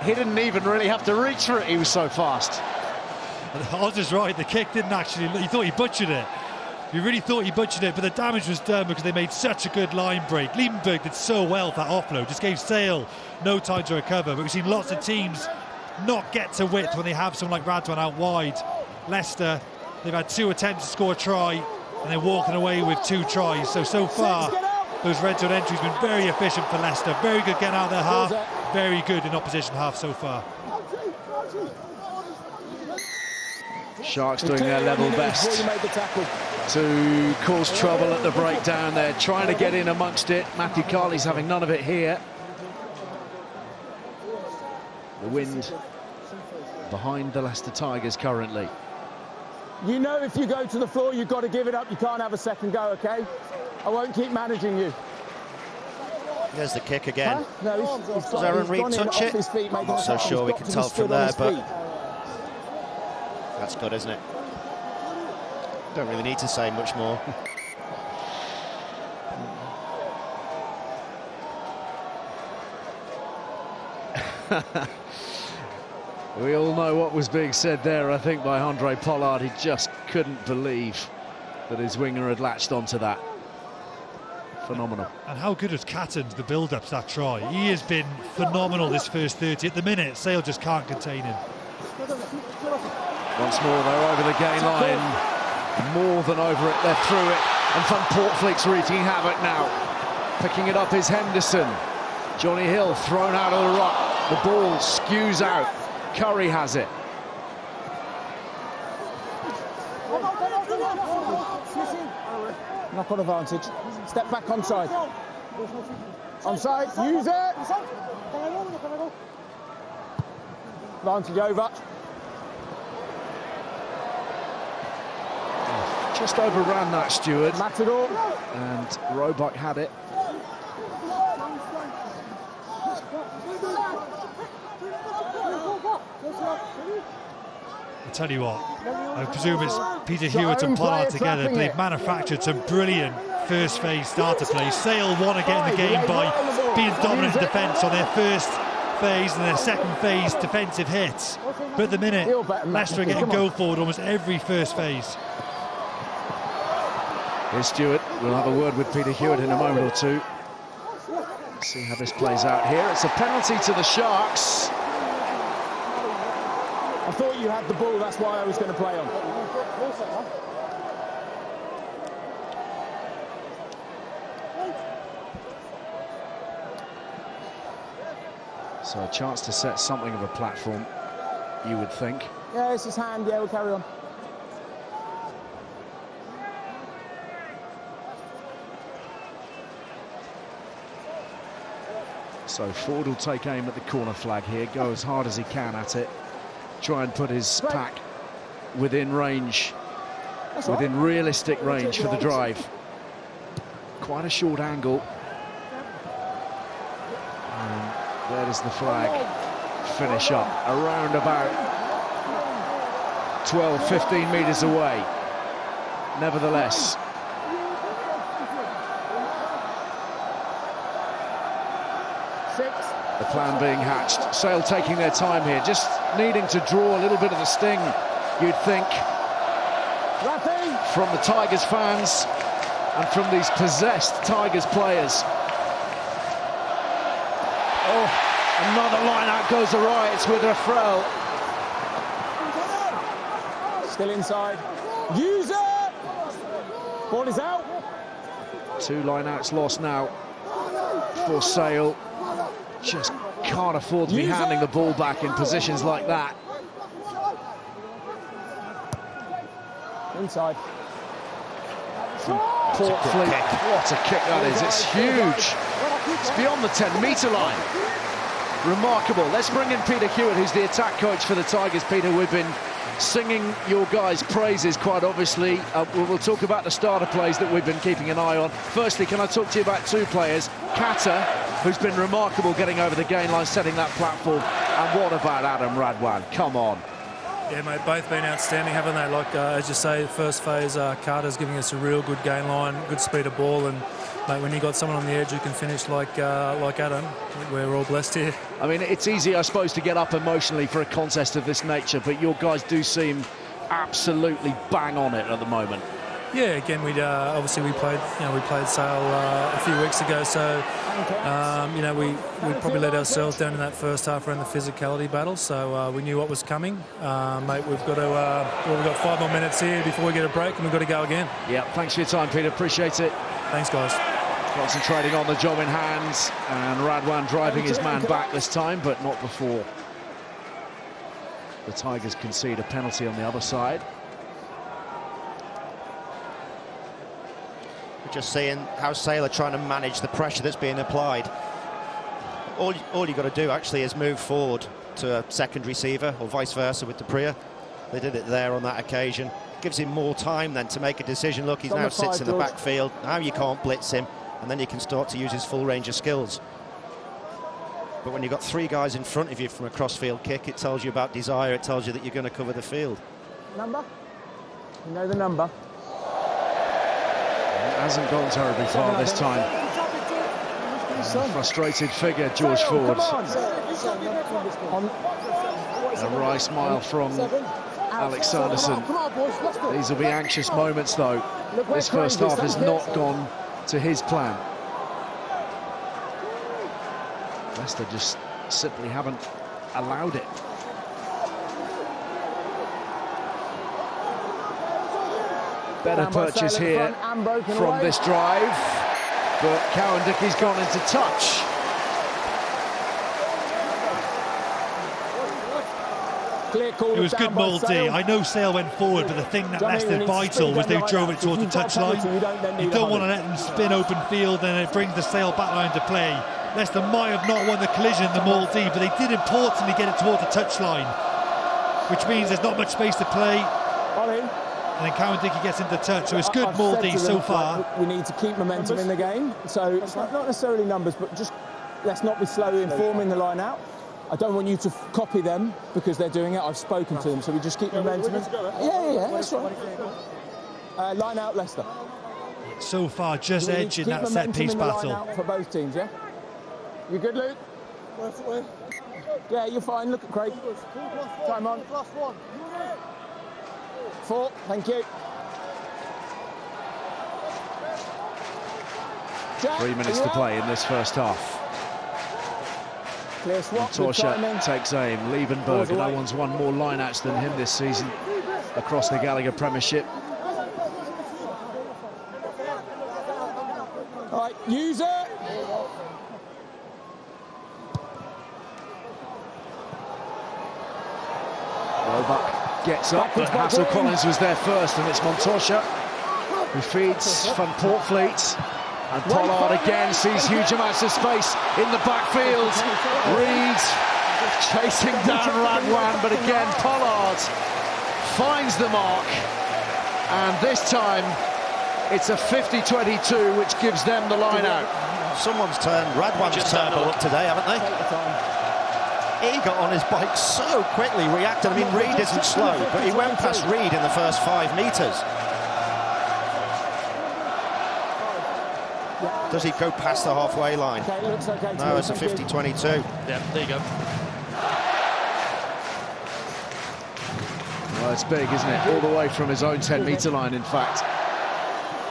he didn't even really have to reach for it, he was so fast. Oz is right, the kick didn't actually, he thought he butchered it. He really thought he butchered it, but the damage was done because they made such a good line break. Liebenberg did so well with that offload, just gave Sale no time to recover. But we've seen lots of teams not get to width when they have someone like Radwan out wide. Leicester, they've had 2 attempts to score a try, and they're walking away with 2 tries. So far, those red zone entries have been very efficient for Leicester. Very good getting out of their half, very good in opposition half so far. Sharks doing their level best to cause trouble at the breakdown. They're trying to get in amongst it. Matthew Carley's having none of it here. The wind behind the Leicester Tigers currently. You know, if you go to the floor, you've got to give it up. You can't have a second go, okay? I won't keep managing you. There's the kick again. Huh? No, Does Aaron Reid touch it? I'm not so sure we can tell from there, but that's good, isn't it? Don't really need to say much more. We all know what was being said there, I think, by Andre Pollard. He just couldn't believe that his winger had latched onto that. Phenomenal. And how good has Catton the build-up to that try? He has been phenomenal this first 30. At the minute, Sale just can't contain him. Once more, they're over the gain line. More than over it, they're through it. And Van Portfleet's wreaking havoc now. Picking it up is Henderson. Johnny Hill thrown out of the ruck. The ball skews out. Curry has it. Knock on advantage. Step back onside. Onside, use it! Advantage over. Just overran that, Stewart. Matador. And Roebuck had it. I tell you what, I presume it's Peter Hewitt and Pollard together, but they've manufactured some brilliant first phase starter plays. Sale want to get in the game by being dominant in defence on their first phase and their second phase defensive hits. But at the minute, Leicester are getting go forward almost every first phase. Here's Stewart. We'll have a word with Peter Hewitt in a moment or two. See how this plays out here. It's a penalty to the Sharks. I thought you had the ball, that's why I was going to play on. So a chance to set something of a platform, you would think. Yeah, it's his hand, yeah, we'll carry on. So Ford will take aim at the corner flag here, go as hard as he can at it. Try and put his pack within range, within realistic range for the drive. Quite a short angle. And there is the flag. finish up around about 12, 15 metres away. Nevertheless, the plan being hatched. Sale taking their time here, just needing to draw a little bit of the sting, you'd think, from the Tigers fans and from these possessed Tigers players. Oh, another line out goes awry. It's with Rafrel. Still inside. Use it! Ball is out. 2 line-outs lost now for Sale. Just can't afford to be handing the ball back in positions like that. Inside. Portfleet, what a kick that is. It's huge. It's beyond the 10-metre line. Remarkable. Let's bring in Peter Hewitt, who's the attack coach for the Tigers. Peter, we've been singing your guys' praises, quite obviously. We'll talk about the starter plays that we've been keeping an eye on. Firstly, can I talk to you about 2 players? Kata, who's been remarkable getting over the gain line, setting that platform. And what about Adam Radwan? Come on. Yeah, mate, both been outstanding, haven't they? Like, as you say, the first phase, Carter's giving us a real good gain line, good speed of ball, and mate, when you got someone on the edge who can finish like Adam, we're all blessed here. I mean, it's easy, I suppose, to get up emotionally for a contest of this nature, but your guys do seem absolutely bang on it at the moment. Yeah, again, obviously we played Sale a few weeks ago, so we probably let ourselves down in that first half around the physicality battle. So we knew what was coming, mate. We've got 5 more minutes here before we get a break, and we've got to go again. Yeah, thanks for your time, Peter. Appreciate it. Thanks, guys. Concentrating on the job in hand, and Radwan driving his man back this time, but not before the Tigers concede a penalty on the other side. Just seeing how Sale are trying to manage the pressure that's being applied. All you've got to do actually is move forward to a second receiver, or vice versa with Perese. They did it there on that occasion. Gives him more time then to make a decision. Look, he now sits in the backfield. Now you can't blitz him, and then you can start to use his full range of skills. But when you've got 3 guys in front of you from a cross-field kick, it tells you about desire. It tells you that you're going to cover the field. Number? You know the number. Hasn't gone terribly far this time. Frustrated figure, George Ford. A wry smile from Alex Sanderson. These will be anxious moments, though. This first half has not gone to his plan. Leicester just simply haven't allowed it. Better purchase here from this drive, but Cowandicky's gone into touch. It was good Mouldy. I know Sale went forward, but the thing that Leicester vital was they drove it towards the touchline. You don't want to let them spin open field, and it brings the Sale backline to play. Leicester might have not won the collision in the Mouldy, but they did importantly get it towards the touchline, which means there's not much space to play. And then Cowan-Dickey gets into touch, so it's good Mouldy so far. We need to keep momentum in the game, so it's not necessarily numbers, but just let's not be slow in forming the line out. I don't want you to copy them because they're doing it. I've spoken to them, so we just keep momentum. Yeah, that's right. Line out Leicester. So far, just edging that set-piece battle. For both teams, yeah? You good, Luke? Yeah, you're fine. Look at Craig. Time on. 4, thank you. 3 minutes to play in this first half. Montoya takes aim. Liebenberg, no one's won more line-outs than him this season across the Gallagher Premiership. All right, use it. Roebuck gets up, but Hassel-Collins was there first, and it's Montoya who feeds Van Portfleet. And Pollard again sees huge amounts of space in the backfield. Reed chasing down Radwan, but again Pollard finds the mark. And this time it's a 50-22, which gives them the line out. Someone's turned Radwan's turbo up today, haven't they? He got on his bike so quickly, reacted. I mean, Reid isn't slow, but he went past Reid in the first 5 metres. Does he go past the halfway line? No, it's a 50-22. Yeah, there you go. Well, it's big, isn't it? All the way from his own 10-metre line, in fact.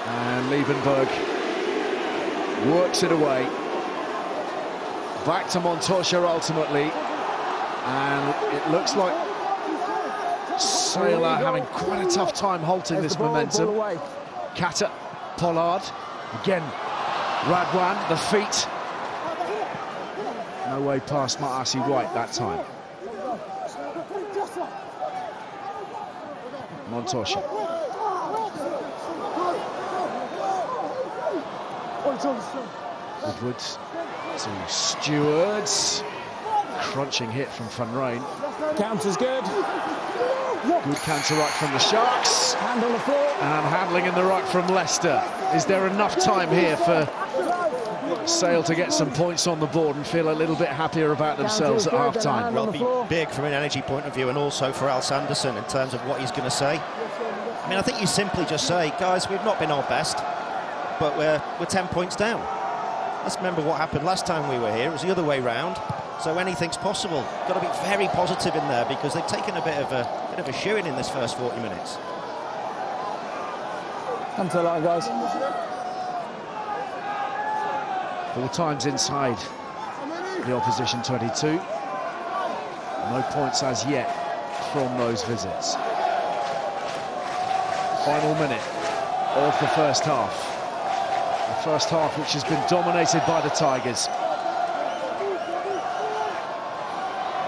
And Liebenberg works it away. Back to Montoya ultimately. And it looks like Sale are having quite a tough time halting this momentum. Kata, Pollard, again, Radwan, the feet. No way past Maasi White that time. Montoya. Woodwards to Stewards. Crunching hit from Van Rijn. Counter's good. Good counter right from the Sharks. Hand on the floor. And handling in the right from Leicester. Is there enough time here for Sale to get some points on the board and feel a little bit happier about themselves at half-time? Well, it'll be big from an energy point of view and also for Al Sanderson in terms of what he's going to say. I mean, I think you simply just say, guys, we've not been our best, but we're 10 points down. Let's remember what happened last time we were here. It was the other way round. So anything's possible. Got to be very positive in there because they've taken a bit of a shoeing in this first 40 minutes. Come to the line, guys. 4 times inside the opposition 22. No points as yet from those visits. Final minute of the first half. The first half which has been dominated by the Tigers.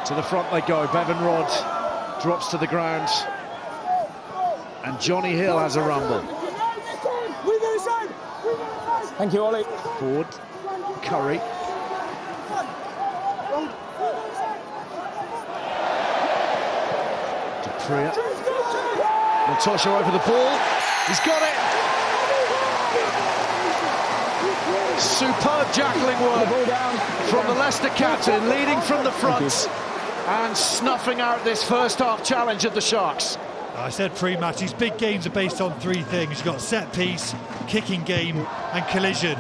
To the front they go. Bevan Rod drops to the ground. And Johnny Hill has a rumble. Thank you, Ollie. Forward. Curry. Dupree. Montoya over the ball. He's got it. Superb jackling work from the Leicester captain, leading from the front and snuffing out this first half challenge of the Sharks. I said pre-match, these big games are based on 3 things. You've got set piece, kicking game and collision.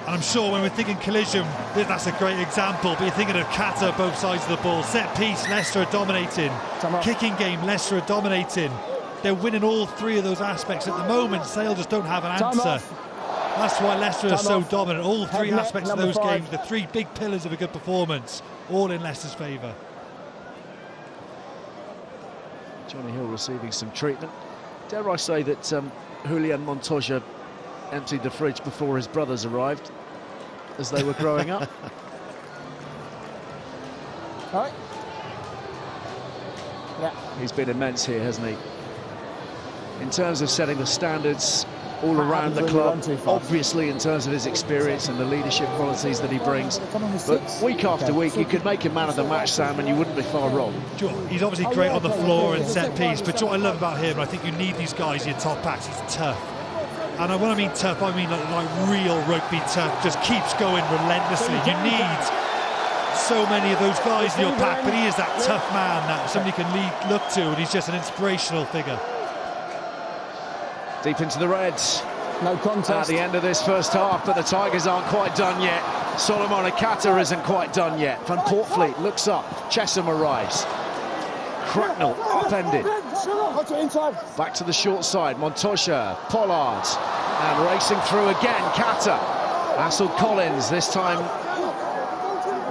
And I'm sure when we're thinking collision, that's a great example, but you're thinking of Kata, both sides of the ball. Set piece, Leicester are dominating. Kicking game, Leicester are dominating. They're winning all 3 of those aspects at the moment. Sale just don't have an answer. That's why Leicester are so dominant. All 3 aspects of those games, the 3 big pillars of a good performance, all in Leicester's favour. Johnny Hill receiving some treatment. Dare I say that Julian Montoya emptied the fridge before his brothers arrived as they were growing up. All right. Yeah. He's been immense here, hasn't he? In terms of setting the standards all around the club, obviously in terms of his experience and the leadership qualities that he brings. But week after week, you could make him man of the match, Sam, and you wouldn't be far wrong. He's obviously great on the floor and set piece, but what I love about him, I think you need these guys in your top backs, he's tough. And when I mean tough, I mean like real rugby tough, just keeps going relentlessly. You need so many of those guys in your pack, but he is that tough man that somebody can look to, and he's just an inspirational figure. Deep into the Reds. No contest. At the end of this first half, but the Tigers aren't quite done yet. Solomon Akata isn't quite done yet. Van Portfleet looks up. Chesham arrives. Cracknell upended. Back to the short side. Montoya, Pollard, and racing through again. Kata. Hassel Collins this time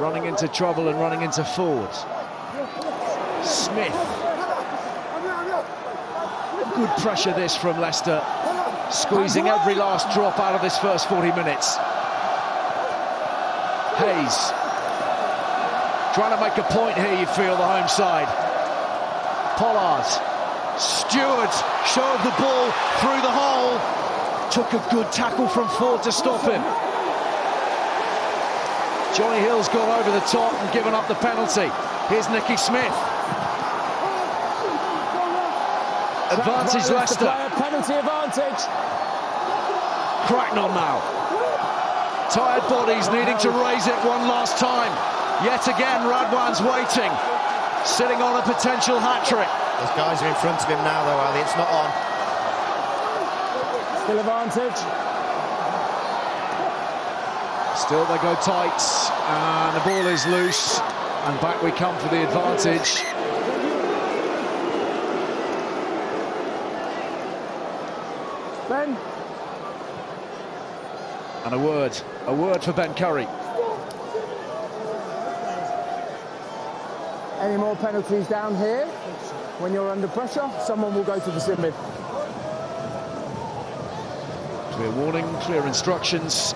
running into trouble and running into forward. Smith. Good pressure this from Leicester, squeezing every last drop out of this first 40 minutes. Hayes trying to make a point here, you feel, the home side. Pollard, Stewart shoved the ball through the hole, took a good tackle from Ford to stop him. Johnny Hill's gone over the top and given up the penalty. Here's Nicky Smith. Advantage Leicester. Penalty advantage. Cracknell now. Tired bodies needing to raise it one last time. Yet again, Radwan's waiting, sitting on a potential hat-trick. Those guys are in front of him now, though, Ali. It's not on. Still advantage. Still they go tight, and the ball is loose, and back we come for the advantage. Ben. And a word for Ben Curry. Any more penalties down here? When you're under pressure, someone will go to the sin bin. Clear warning, clear instructions.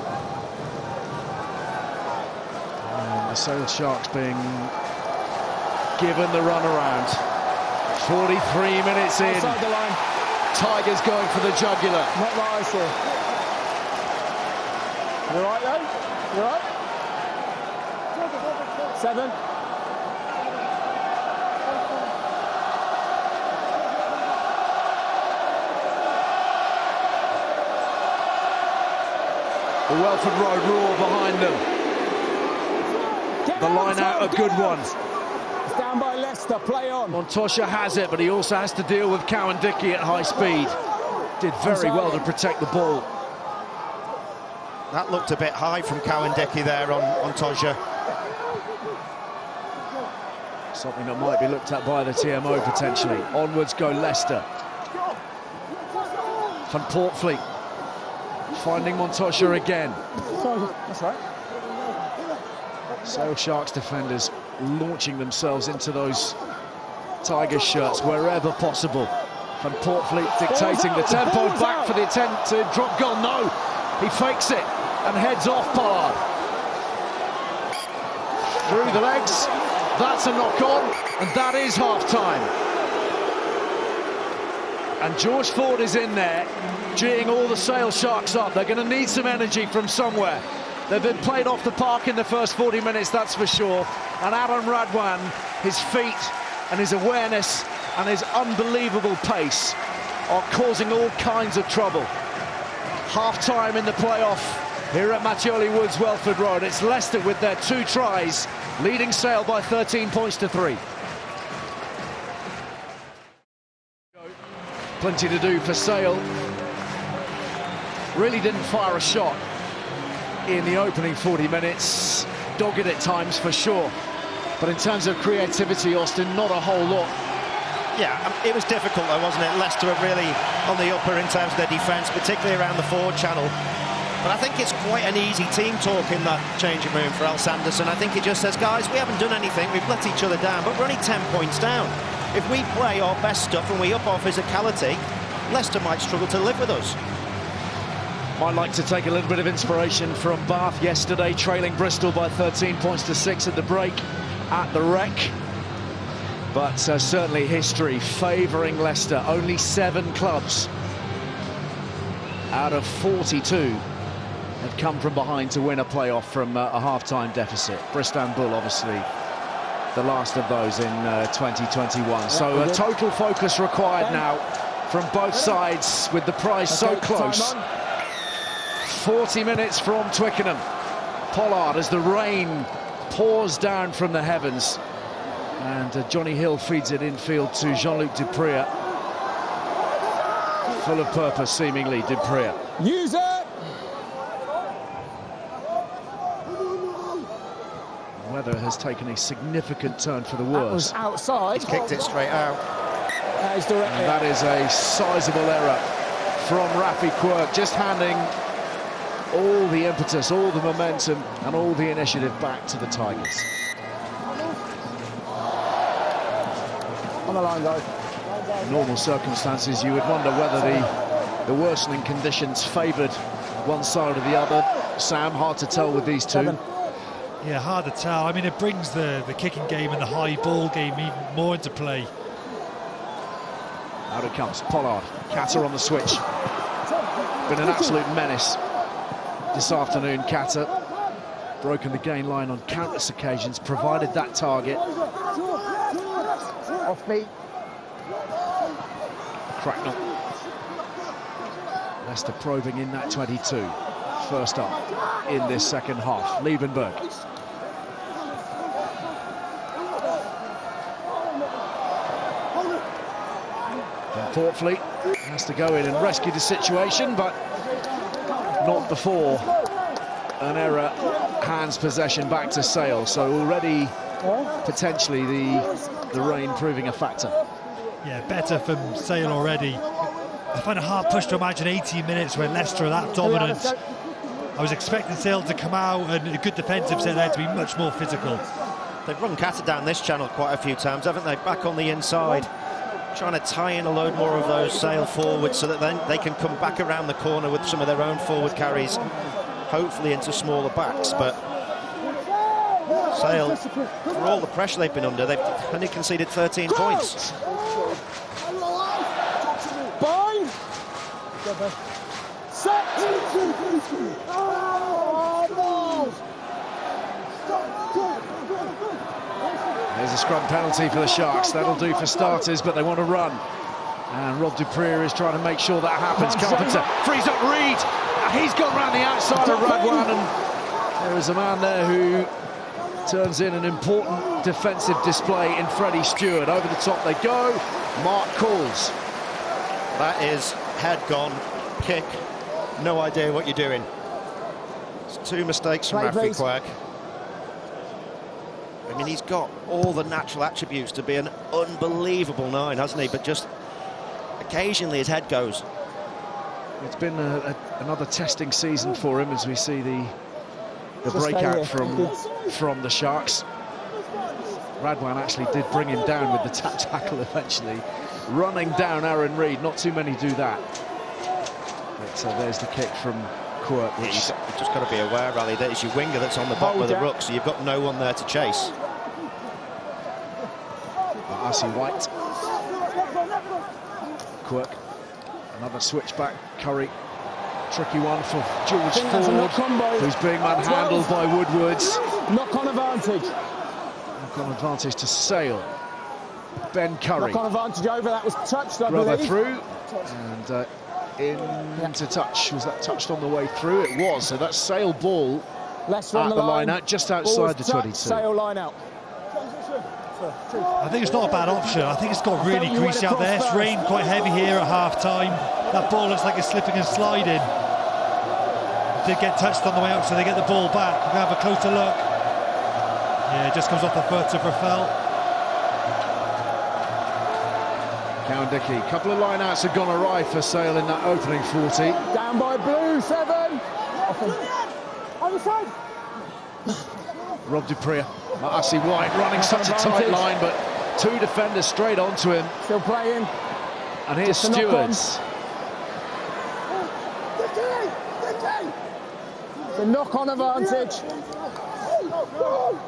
And the Sale Sharks being given the run around. 43 minutes in. Outside the line. Tigers going for the jugular. Not that I saw. You all right, though? You all right? 7. The Welford Road roar behind them. The line out, a good one. It's down by Leicester, play on. Montosha has it, but he also has to deal with Cowan-Dickey at high speed. Did very well to protect the ball. That looked a bit high from Cowan-Dickey there on Tosha. Something that might be looked at by the TMO potentially. Onwards go Leicester. Van Portfleet finding Montosha again. That's right. Sale Sharks defenders launching themselves into those Tigers shirts wherever possible. Van Portfleet dictating the tempo, back for the attempt to drop goal. No, he fakes it and heads off Pollard. Through the legs, that's a knock-on, and that is half-time. And George Ford is in there, geeing all the Sale Sharks up. They're going to need some energy from somewhere. They've been played off the park in the first 40 minutes, that's for sure. And Adam Radwan, his feet and his awareness and his unbelievable pace are causing all kinds of trouble. Half-time in the playoff here at Mattioli Woods, Welford Road. It's Leicester with their 2 tries, leading Sale by 13 points to 3. Plenty to do for Sale. Really didn't fire a shot in the opening 40 minutes. Dogged at times for sure. But in terms of creativity, Austin, not a whole lot. Yeah, it was difficult though, wasn't it? Leicester were really on the upper in terms of their defence, particularly around the forward channel. But I think it's quite an easy team talk in that changing room for Al Sanderson. I think he just says, guys, we haven't done anything, we've let each other down, but we're only 10 points down. If we play our best stuff and we up our physicality, Leicester might struggle to live with us. Might like to take a little bit of inspiration from Bath yesterday, trailing Bristol by 13 points to 6 at the break at the Rec. But certainly history favouring Leicester. Only 7 clubs out of 42 have come from behind to win a playoff from a half-time deficit. Bristol, obviously, the last of those in 2021. So a total focus required now from both sides with the prize so close. 40 minutes from Twickenham. Pollard as the rain pours down from the heavens. And Johnny Hill feeds it infield to Jean-Luc Dupree. Full of purpose, seemingly, Dupree. Use it! Weather has taken a significant turn for the worse. That was outside. He's kicked it straight out. That is directly. And that is a sizable error from Rafi Quirk, just handing all the impetus, all the momentum and all the initiative back to the Tigers. On the line, though. In normal circumstances, you would wonder whether the worsening conditions favoured one side or the other. Sam, hard to tell with these two. 7. Yeah, hard to tell. I mean, it brings the kicking game and the high ball game even more into play. Out it comes, Pollard, Catter on the switch. Been an absolute menace this afternoon, Catter. Broken the gain line on countless occasions, provided that target. Off feet. Cracknell. Leicester probing in that 22. First up in this second half. Liebenberg. Portfleet has to go in and rescue the situation, but not before an error hands possession back to Sale. So already potentially the rain proving a factor. Yeah, better from Sale already. I find it hard push to imagine 80 minutes where Leicester are that dominant. I was expecting Sale to come out and a good defensive set there to be much more physical. They've run Kata down this channel quite a few times, haven't they? Back on the inside, trying to tie in a load more of those Sale forwards so that then they can come back around the corner with some of their own forward carries, hopefully into smaller backs. But Sale, for all the pressure they've been under, they've only conceded 13 points. There's a scrum penalty for the Sharks. That'll do for starters, but they want to run. And Rob du Preez is trying to make sure that happens. Carpenter frees up Reed. He's gone round the outside of Radwan, and there is a man there who turns in an important defensive display in Freddie Stewart. Over the top they go. Mark calls. That is head gone, kick. No idea what you're doing. It's 2 mistakes from Rafi Quirk. I mean, he's got all the natural attributes to be an unbelievable 9, hasn't he? But just occasionally his head goes. It's been another testing season for him as we see the breakout from the Sharks. Radwan actually did bring him down with the tap tackle eventually. Running down Aaron Reed, not too many do that. But there's the kick from Quirk. You've just got to be aware, Raleigh, that it's your winger that's on the bottom of the ruck, so you've got no one there to chase. Arcee White. Quirk. Another switchback. Curry. Tricky one for George Ford, who's being manhandled by Woodwards. Knock-on advantage. Knock-on advantage to Sale. Ben Curry. Knock-on advantage over, that was touched, I Brother believe. through. And into touch. Was that touched on the way through? It was. So that's Sale ball Leicester at on the line out, just outside the 22. Sale line out. I think it's not a bad option. I think it's got really greasy out there. It's rained quite heavy here at half-time. That ball looks like it's slipping and sliding. It did get touched on the way out, so they get the ball back. We're going to have a closer look. Yeah, it just comes off the foot of Rafael. Cowan-Dickey. A couple of line-outs have gone awry for Sale in that opening 40. Down by blue, 7. Other side. Rob du Preez. Arcee White running such a tight line, but 2 defenders straight onto him. Still playing. And here's Stewards. The knock-on advantage.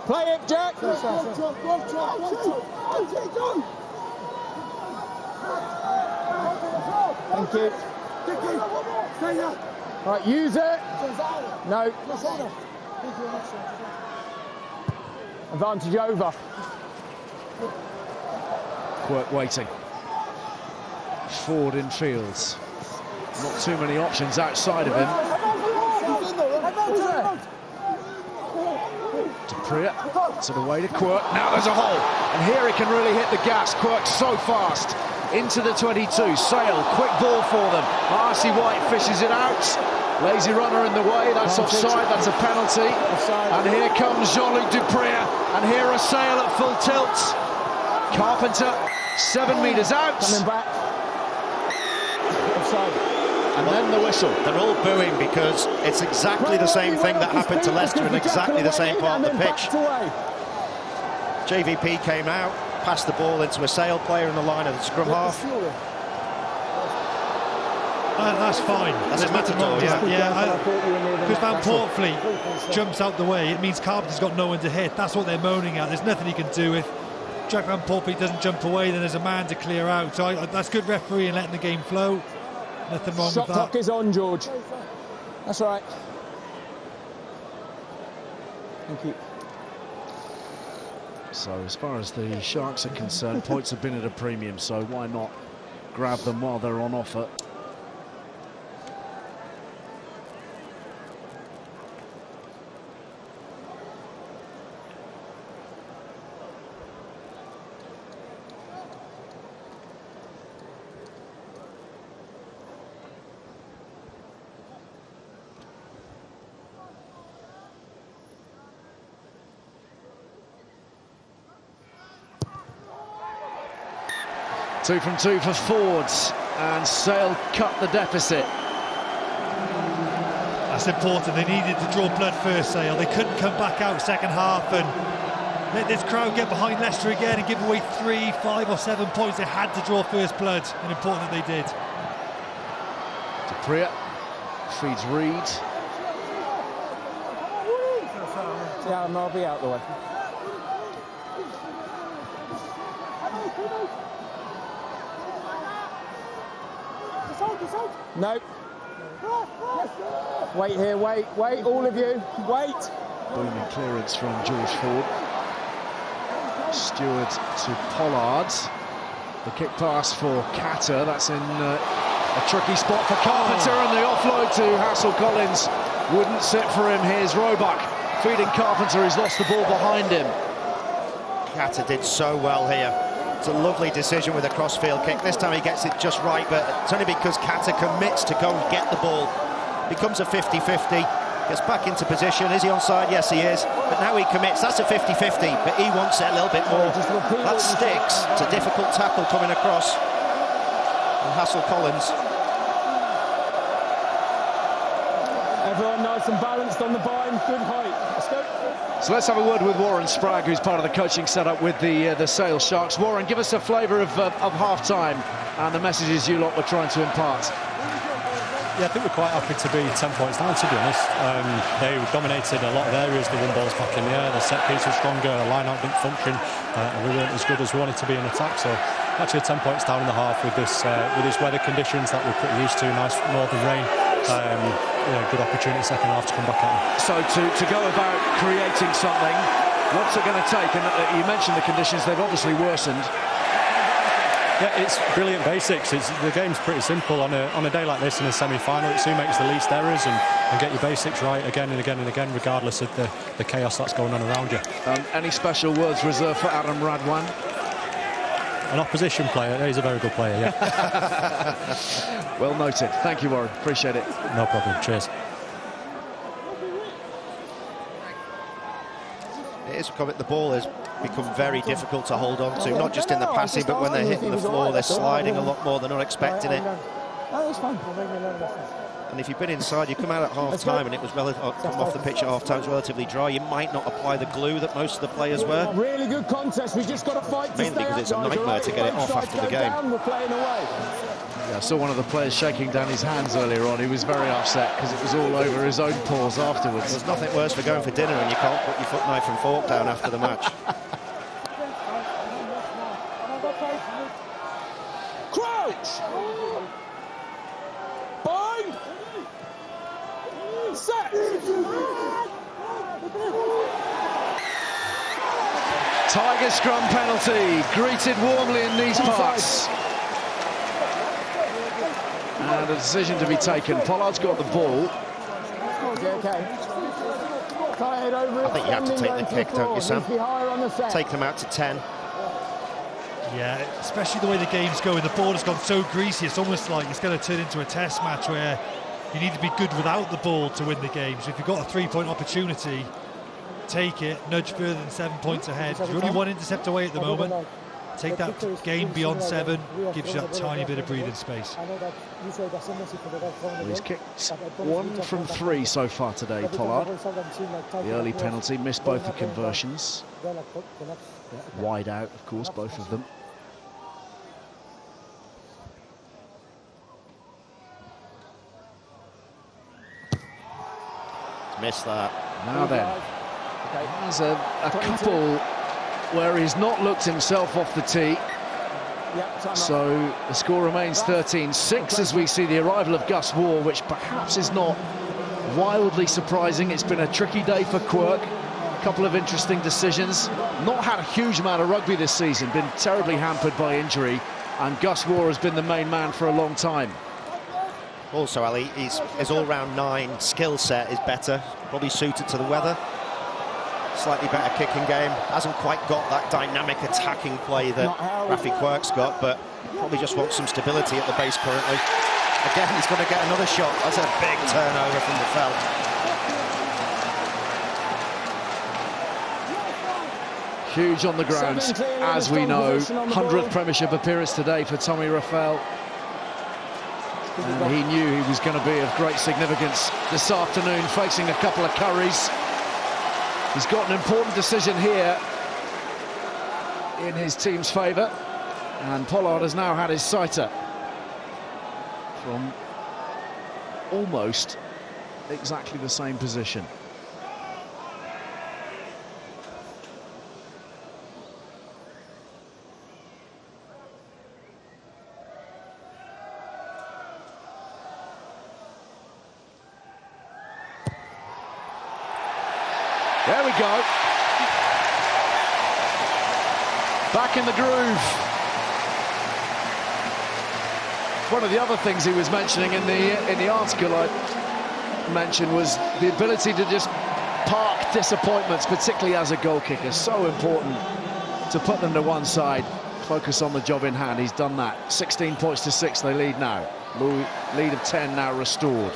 Play it, Jack. Thank you. Right, use it. No. Advantage over. Quirk waiting. Ford in fields. Not too many options outside of him. Du Preez to the way to Quirk. Now there's a hole, and here he can really hit the gas. Quirk so fast into the 22. Sale, quick ball for them. Arcee White fishes it out. Lazy runner in the way. That's offside. That's a penalty. And here comes Jean-Luc du Preez, and here are Sale at full tilt. Carpenter 7 metres out. Coming back. Offside. And then the whistle. They're all booing because it's exactly the same thing that happened to Leicester in exactly the same part of the pitch. JVP came out, passed the ball into a Sale player in the line of the scrum half. That's fine. That's a matador, yeah. Because Van Portfleet jumps out the way, it means Carpenter's got no one to hit. That's what they're moaning at. There's nothing he can do. If Jack Van Portfleet doesn't jump away, then there's a man to clear out. So that's good referee and letting the game flow. Nothing wrong with that. Shot clock is on, George. That's right. Thank you. So as far as the Sharks are concerned, points have been at a premium, so why not grab them while they're on offer? 2 from 2 for Fords, and Sale cut the deficit. That's important. They needed to draw blood first, Sale. They couldn't come back out second half and let this crowd get behind Leicester again and give away 3, 5 or 7 points. They had to draw first blood, and important that they did. Perese feeds Reed. Yeah, I'll be out the way. No. Wait here, wait, all of you, wait. Booming clearance from George Ford. Stewart to Pollard. The kick pass for Catter. That's in a tricky spot for Carpenter, and the offload to Hassel Collins wouldn't sit for him. Here's Roebuck feeding Carpenter. He's lost the ball behind him. Catter did so well here. It's a lovely decision with a crossfield kick. This time he gets it just right, but it's only because Catter commits to go and get the ball. Becomes a 50-50. Gets back into position. Is he onside? Yes, he is. But now he commits. That's a 50-50, but he wants it a little bit more. That sticks. It's a difficult tackle coming across. And Hassel Collins. Everyone nice and balanced on the bind, good height. Let's go. So let's have a word with Warren Spragg, who's part of the coaching setup with the Sale Sharks. Warren, give us a flavour of half-time and the messages you lot were trying to impart. Yeah, I think we're quite happy to be 10 points down, to be honest. They dominated a lot of areas. They won balls back in the air. The set piece was stronger. The line-out didn't function. And we weren't as good as we wanted to be in attack. So actually 10 points down in the half with these weather conditions that we're pretty used to. Nice northern rain. Good opportunity second half to come back at them. So to go about creating something, what's it going to take? And you mentioned the conditions. They've obviously worsened. Yeah, it's brilliant basics. The game's pretty simple. On a day like this in a semi-final, it's who makes the least errors and get your basics right again and again and again, regardless of the chaos that's going on around you. Any special words reserved for Adam Radwan? An opposition player. He's a very good player, yeah. Well noted. Thank you, Warren. Appreciate it. No problem. Cheers. The ball has become very difficult to hold on to, not just in the passing, but when they're hitting the floor, they're sliding a lot more. They're not expecting it. And if you've been inside, you come out at half-time and it was come off the pitch at half-time, it's relatively dry. You might not apply the glue that most of the players were. Really good contest. We just got to fight. Mainly because it's a nightmare to get it off after the game. We're playing away. Yeah, I saw one of the players shaking down his hands earlier on. He was very upset because it was all over his own paws afterwards. There's nothing worse for going for dinner and you can't put your foot, knife and fork down after the match. Crouch! Bind! Set! Tiger scrum penalty, greeted warmly in these parts. And a decision to be taken. Pollard's got the ball. I think you have to take the kick, don't you, Sam? Take them out to 10. Yeah, especially the way the game's going. The ball has gone so greasy, it's almost like it's going to turn into a test match where you need to be good without the ball to win the game. So if you've got a 3-point opportunity, take it, nudge further than 7 points ahead. You're only 1 intercept away at the moment. Take that game beyond 7, gives you that tiny bit of breathing space. Well, he's kicked 1 from 3 so far today, Pollard. The early penalty, missed both the conversions. Wide out, of course, both of them. Missed that. Now then, there's a couple where he's not looked himself off the tee. So the score remains 13-6 as we see the arrival of Gus Waugh, which perhaps is not wildly surprising. It's been a tricky day for Quirk. A couple of interesting decisions. Not had a huge amount of rugby this season, been terribly hampered by injury, and Gus Waugh has been the main man for a long time. Also, Ali, his all-round 9 skill set is better, probably suited to the weather. Slightly better kicking game, hasn't quite got that dynamic attacking play that Rafi Quirk's got, but probably just wants some stability at the base currently. Again, he's going to get another shot. That's a big turnover from the felt. Huge on the ground, as we know. 100th Premiership appearance today for Tommy Raphael. And he knew he was going to be of great significance this afternoon, facing a couple of curries. He's got an important decision here in his team's favour. And Pollard has now had his sighter from almost exactly the same position. There we go. Back in the groove. One of the other things he was mentioning in the article I mentioned was the ability to just park disappointments, particularly as a goal kicker. So important to put them to one side, focus on the job in hand. He's done that. 16 points to 6, they lead now. Lead of 10 now restored.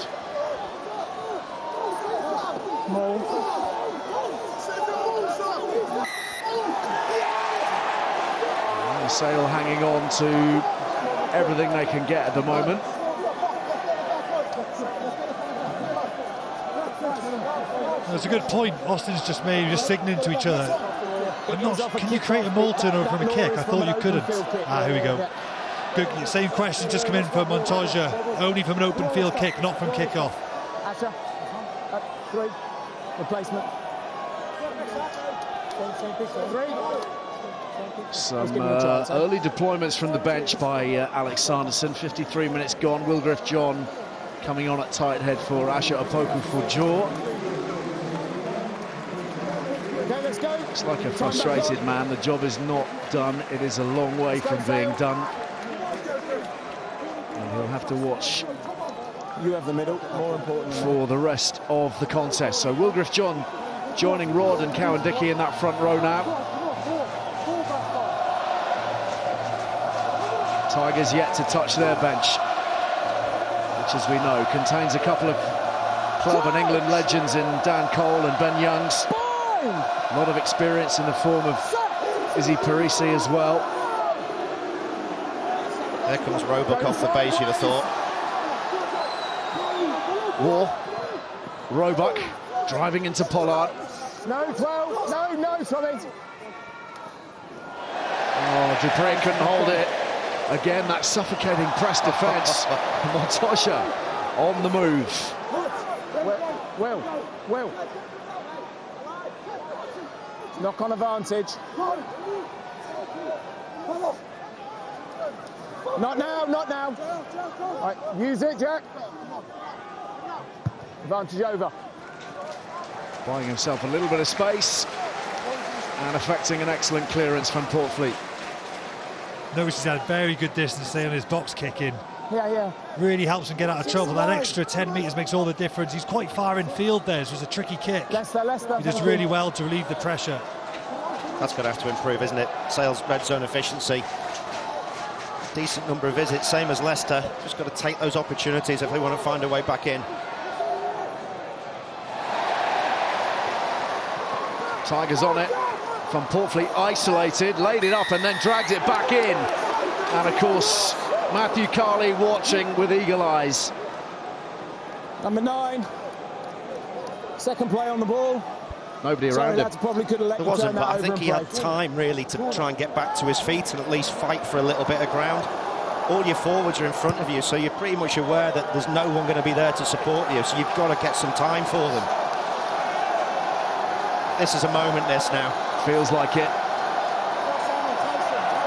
Sale hanging on to everything they can get at the moment. That's a good point Austin's just made, just signalling to each other. But not, can you create a maul turnover from a kick? I thought you couldn't. Here we go. Good, same question just come in for Montoya, only from an open field kick, not from kick-off. Asher, 3, replacement. 3. Some early deployments from the bench by Alex Sanderson. 53 minutes gone. Wilgriff John coming on at tight head for Asher Opoku for jaw. Okay, let's go. It's like a frustrated man. The job is not done. It is a long way from being done. And he'll have to watch. You have the middle, more important. For the rest of the contest. So Wilgriff John joining Rod and Cowan Dickey in that front row now. Tigers yet to touch their bench, which, as we know, contains a couple of club and England legends in Dan Cole and Ben Youngs. A lot of experience in the form of Izzy Perese as well. There comes Roebuck off the base, you'd have thought. War. Roebuck driving into Pollard. No, 12. No, sorry. Oh, Dupree couldn't hold it. Again, that suffocating press defence. Montoya on the move. Will. Knock on advantage. Not now. Right, use it, Jack. Advantage over. Buying himself a little bit of space and affecting an excellent clearance from Portfleet. Notice he's had very good distance there on his box kick in. Yeah. Really helps him get out of trouble. That extra 10 metres makes all the difference. He's quite far in field there, so it's a tricky kick. Leicester. He does really well to relieve the pressure. That's going to have to improve, isn't it? Sale's red zone efficiency. Decent number of visits, same as Leicester. Just got to take those opportunities if they want to find a way back in. Tigers on it. From Portfleet, isolated, laid it up and then dragged it back in. And of course, Matthew Carley watching with eagle eyes. Number 9. Second play on the ball. Nobody around him. Probably could have let There wasn't, but I think and he had time really to try and get back to his feet and at least fight for a little bit of ground. All your forwards are in front of you, so you're pretty much aware that there's no one going to be there to support you, so you've got to get some time for them. This is a moment, this now. Feels like it.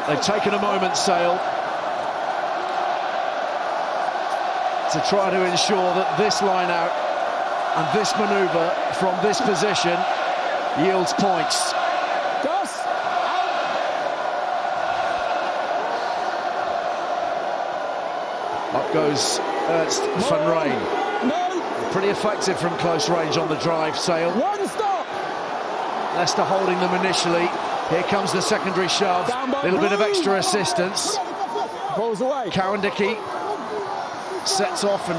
They've taken a moment, Sale, to try to ensure that this line out and this manoeuvre from this position yields points. Up goes Ernst van Rijn. No. Pretty effective from close range on the drive, Sale. One stop. Leicester holding them initially. Here comes the secondary shove. A little bit of extra assistance. Balls away. Cowan Dickey sets off and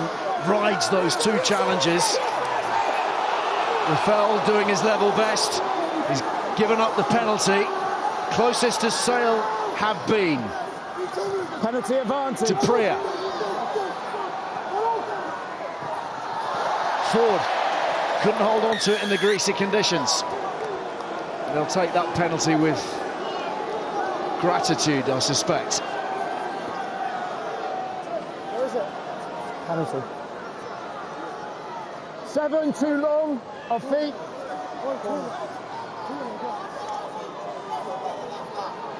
rides those two challenges. Raphael doing his level best. He's given up the penalty. Closest as Sale have been. Penalty advantage. To Perese. Ford couldn't hold on to it in the greasy conditions. They'll take that penalty with gratitude, I suspect. Where is it? Penalty. 7 too long off feet.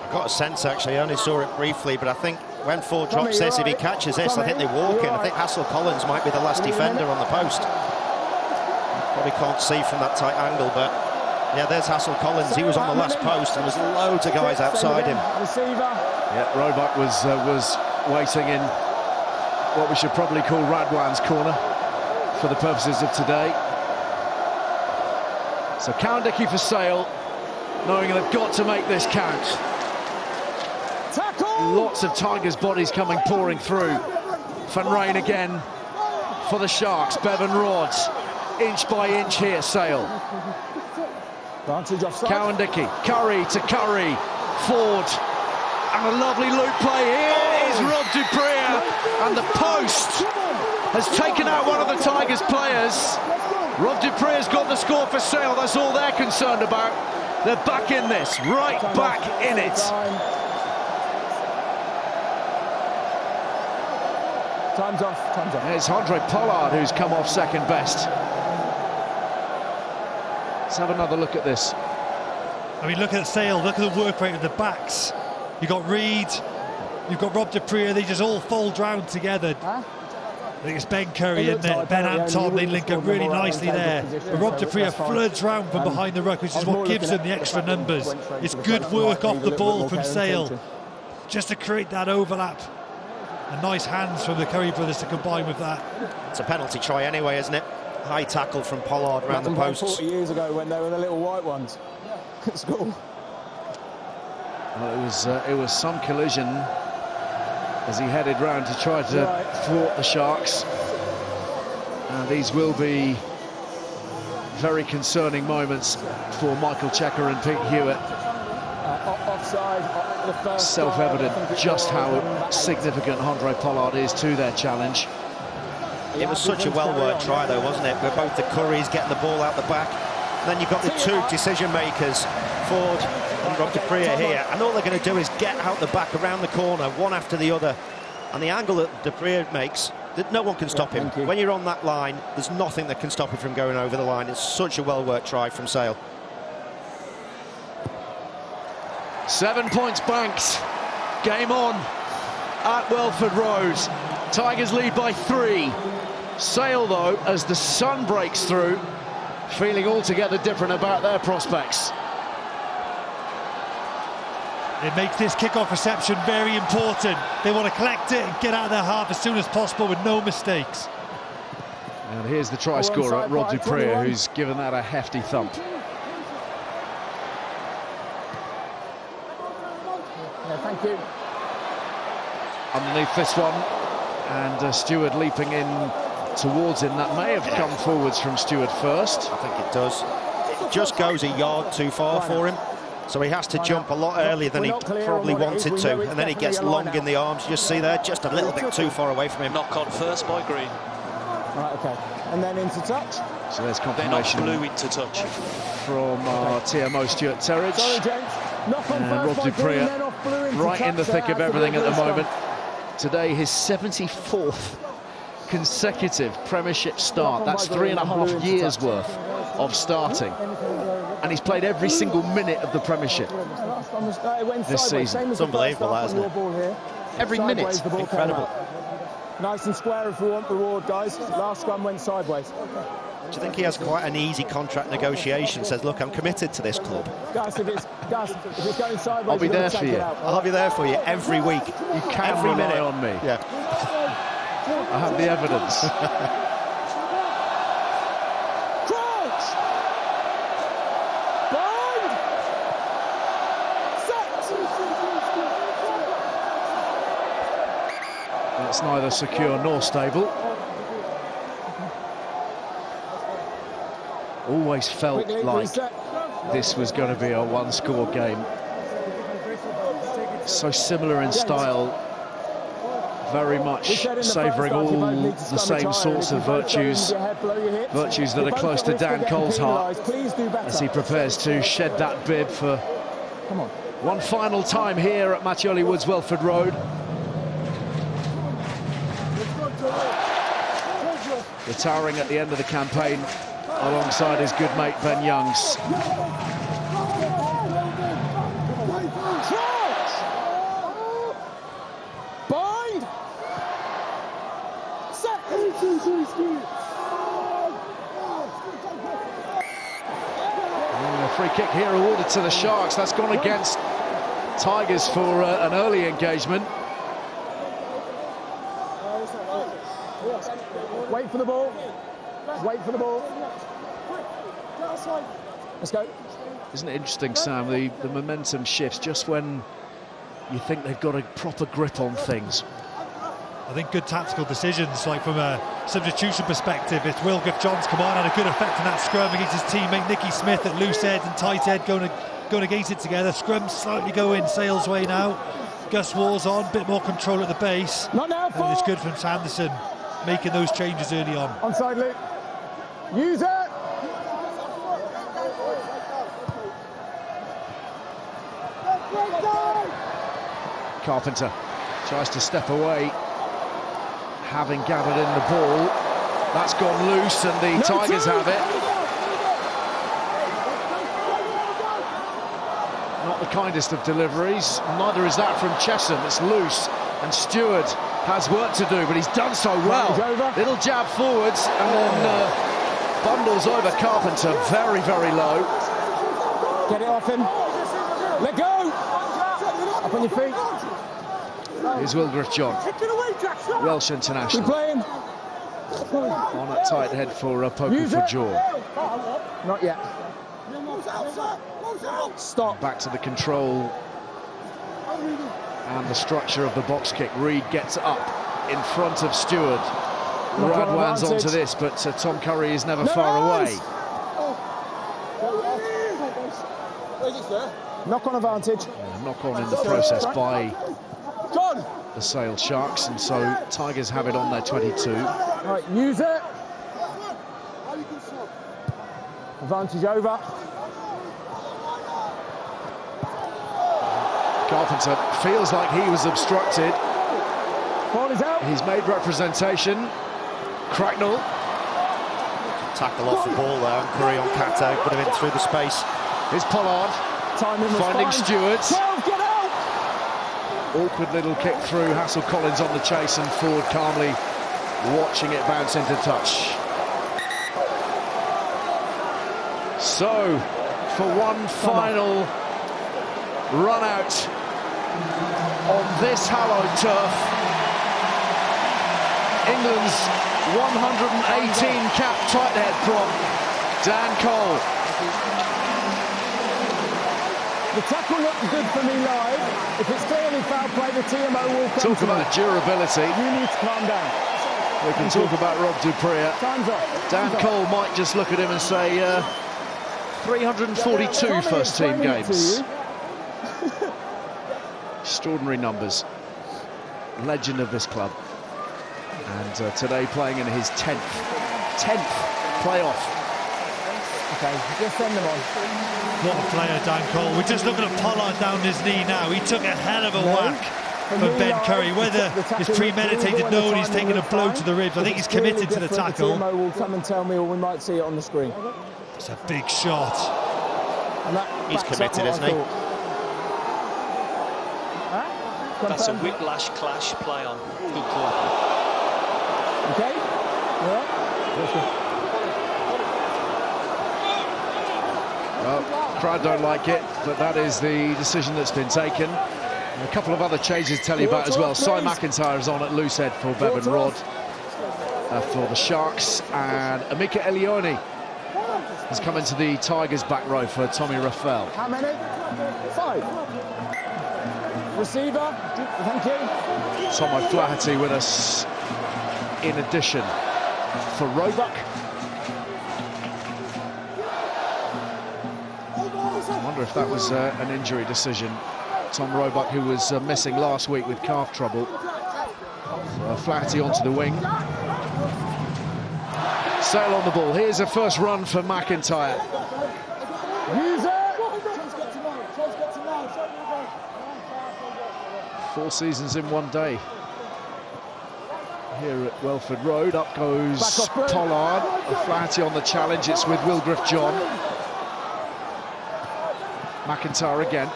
I've got a sense, actually, I only saw it briefly, but I think when Ford drops this, if he catches this, I think they walk in. I think Hassel-Collins might be the last defender on the post. Probably can't see from that tight angle, but yeah, there's Hassel-Collins. He was on the last post, and there's loads of guys outside him. Yeah, Roebuck was waiting in what we should probably call Radwan's corner for the purposes of today. So Cowan-Dickie for Sale, knowing they've got to make this count. Tackle! Lots of Tigers' bodies coming pouring through. Van Rijn again for the Sharks. Bevan Rods, inch by inch here, Sale. Cowan-Dickie, Curry to Curry, Ford, and a lovely loop play. Here is Rob du Preez, and the post has taken out one of the Tigers' players. Rob du Preez has got the score for Sale. That's all they're concerned about. They're back in this, right back in it. Time's off, time's off. It's Andre Pollard who's come off second best. Let's have another look at this. I mean, look at Sale, look at the work rate of the backs. You've got Reid, you've got Rob du Preez, they just all fold round together. I think it's Ben Curry and then Ben and Tom, they link up really nicely there. But Rob du Preez floods round from behind the ruck, which is what gives them the extra numbers. It's good work off the ball from Sale, just to create that overlap. And nice hands from the Curry brothers to combine with that. It's a penalty try anyway, isn't it? High tackle from Pollard around the posts. 40 years ago when they were the little white ones at school. Well, it was some collision as he headed round to try to thwart the Sharks. And these will be very concerning moments for Michael Checker and Pete Hewitt. Self-evident just how significant Andre Pollard is to their challenge. It was such a well-worked try, though, wasn't it? Where both the Currys getting the ball out the back. And then you've got the two decision-makers, Ford and Rob du Preez here. And all they're going to do is get out the back around the corner, one after the other. And the angle that du Preez makes, no one can stop him. When you're on that line, there's nothing that can stop him from going over the line. It's such a well-worked try from Sale. 7 points banked. Game on at Welford Road. Tigers lead by 3. Sale, though, as the sun breaks through, feeling altogether different about their prospects. It makes this kick-off reception very important. They want to collect it and get out of their half as soon as possible with no mistakes. And here's the try scorer, Rob du Preez, who's given that a hefty thump. Thank you. Underneath this one, and Stewart leaping in towards him. That may have come forwards from Stewart first. I think it does. It just goes a yard too far for him, so he has to jump a lot earlier than he probably wanted to, and then he gets long in the arms. You just see there, just a little bit too far away from him. Knock on first by Green. Right, okay. And then into touch. So there's confirmation. They're not blue into touch. From our TMO Stuart Terridge. Sorry, gents. Knock on and Rob du Preez right in the thick of everything at the moment. Today, his 74th consecutive Premiership start. That's 3.5 years worth of starting. And he's played every single minute of the Premiership this season. It's unbelievable, that, isn't it? Every minute. Incredible. Nice and square if we want reward, guys. Last scrum went sideways. Do you think he has quite an easy contract negotiation? Says, look, I'm committed to this club. Gus, if it's going sideways, I'll be there for you. I'll be there for you every week. You can rely on me. Yeah. I have the evidence. Crouch! Bind! Set! That's neither secure nor stable. Always felt like this was going to be a one-score game. so similar in style, very much savouring all the same sorts of virtues that are close to Dan Cole's heart as he prepares to shed that bib for one final time here at Mattioli Woods, Welford Road. Retiring at the end of the campaign alongside his good mate Ben Youngs. Bind! Set! A free kick here awarded to the Sharks. That's gone against Tigers for an early engagement. Wait for the ball. Wait for the ball. Let's go. Isn't it interesting, Sam, the momentum shifts just when you think they've got a proper grip on things. I think good tactical decisions, like from a substitution perspective, if Will Griff-John's come on, had a good effect in that scrum against his teammate Nicky Smith at loose head and tight head going against it together. Scrum slightly go in Sale's way now. Gus Wall's on, bit more control at the base. Not now, and it's good from Sanderson making those changes early on. Onside, Luke. Use it! Carpenter tries to step away, having gathered in the ball. That's gone loose and the Tigers have it. Not the kindest of deliveries, neither is that from Chesham. It's loose and Stewart has work to do, but he's done so well. Little jab forwards and then bundles over Carpenter very, very low. Get it off him. Let go! Up on your feet. Here's Will Griff-John, Welsh international. Keep playing. On at tight head for Poku for jaw. Not yet. Stop. Back to the control and the structure of the box kick. Reed gets up in front of Stewart. Radwan's onto this, but Tom Curry is never far away. Knock on advantage. Knock on in the process by the Sale Sharks, and so Tigers have it on their 22. Right, use it. Advantage over. Carpenter feels like he was obstructed. Ball is out. He's made representation. Cracknell. Tackle off the ball there, and Curry on Cato, put him in through the space. Here's Pollard finding Stewart. 12, get out! Awkward little kick through. Hassel Collins on the chase, and Ford calmly watching it bounce into touch. So, for one final run out on this hallowed turf, England's 118 cap tight head prop, Dan Cole. The tackle looked good for me live. If it's clearly foul play, the TMO will come. Talk about durability. You need to calm down. We can talk about Rob Dupree. Time's up. Dan Cole might just look at him and say 342 first team games. Extraordinary numbers. Legend of this club. And today playing in his 10th playoff. Okay, just send them on. What a player, Dan Cole. We're just looking at Pollard down his knee now. He took a hell of a whack from Ben Curry. Whether it's premeditated, no, he's taken a blow to the ribs. I think he's committed to the tackle. The TMO will come and tell me, or we might see it on the screen. It's a big shot. He's committed, isn't he? That's a whiplash clash play on. Good call. Okay? Yeah. Well, crowd don't like it, but that is the decision that's been taken. And a couple of other changes to tell you about as well. Cy McIntyre is on at loose head for Bevan Rod for the Sharks, and Amika Elioni has come into the Tigers back row for Tommy Raphael. How many? 5. Receiver, thank you. Tom O'Flaherty with us in addition for Roebuck. I wonder if that was an injury decision Tom Roebuck, who was missing last week with calf trouble. So Flaherty onto the wing. Sale on the ball. Here's a first run for McIntyre. 4 seasons in 1 day here at Welford Road. Up goes Pollard. Flaherty on the challenge. It's with Wilgriff John. McIntyre again.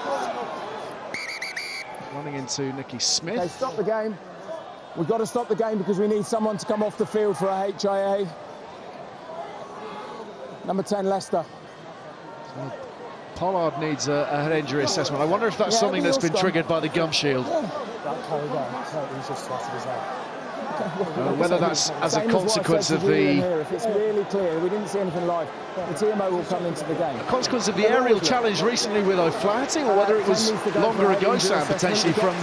Running into Nicky Smith. Okay, stop the game. We've got to stop the game because we need someone to come off the field for a HIA. Number 10, Leicester. Pollard needs a head injury assessment. I wonder if that's something that's been triggered by the gum shield. Whether that's as a consequence of the... If it's really clear, we didn't see anything live, the TMO will come into the game. A consequence of the aerial challenge recently with O'Flaherty, or whether it was longer ago, Sam, potentially from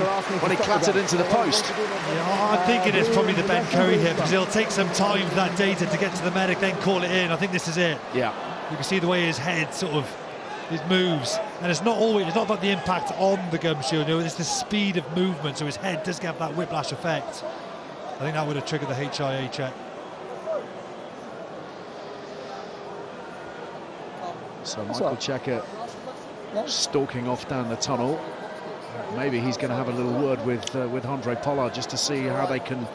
when he clattered into the post. Yeah, I'm thinking it's probably the Ben Curry here, because it'll take some time for that data to get to the medic, then call it in. I think this is it. Yeah. You can see the way his head sort of, his moves, and it's not about the impact on the gum shield, you know, it's the speed of movement, so his head does get that whiplash effect. I think that would have triggered the HIA check. So Michael Checker stalking off down the tunnel. Maybe he's going to have a little word with Andre Pollard just to see how they can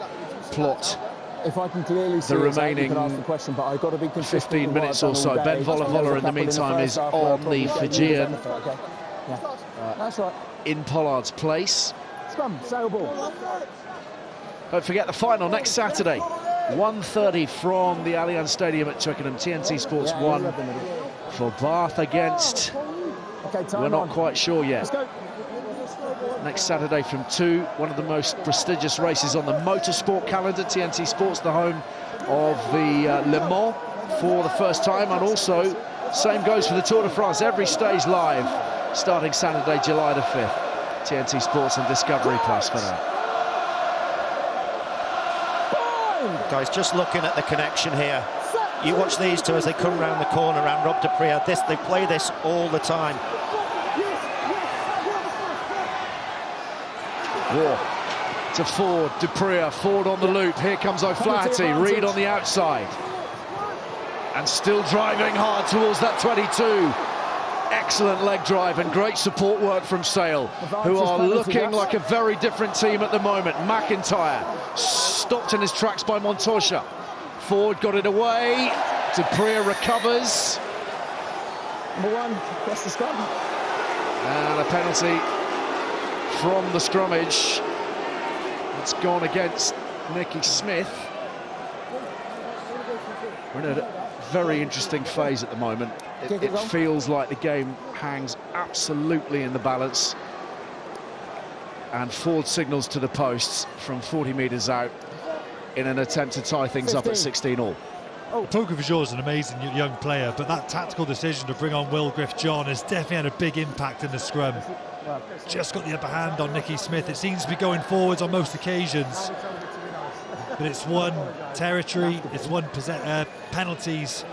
plot. If I can clearly see the remaining the question, but I've got to be 15 minutes or so. Ben Volavola in the meantime is on the Fijian. That's right. In Pollard's place. Scrum, sail ball. Don't forget the final next Saturday, 1:30 from the Allianz Stadium at Twickenham. TNT Sports 1 for Bath against... We're not quite sure yet. Next Saturday from 2, one of the most prestigious races on the motorsport calendar. TNT Sports, the home of the Le Mans for the first time, and also same goes for the Tour de France. Every stage live starting Saturday, July the 5th. TNT Sports and Discovery Plus for that. Guys, just looking at the connection here. You watch these two as they come round the corner around Rob Dupree. They play this all the time. War to Ford, Dupree, Ford on the loop. Here comes O'Flaherty, Reed on the outside. And still driving hard towards that 22. Excellent leg drive and great support work from Sale, who are looking like a very different team at the moment. McIntyre stopped in his tracks by Montoya. Ford got it away. Dupree recovers. Number 1, that's the scrum. And a penalty from the scrummage. It's gone against Nicky Smith. We're in a very interesting phase at the moment. It feels like the game hangs absolutely in the balance. And Ford signals to the posts from 40 metres out in an attempt to tie things up at 16-all. Poker Vajor is an amazing young player, but that tactical decision to bring on Wilgriff John has definitely had a big impact in the scrum. Just got the upper hand on Nicky Smith. It seems to be going forwards on most occasions, but it's won territory, it's won penalties,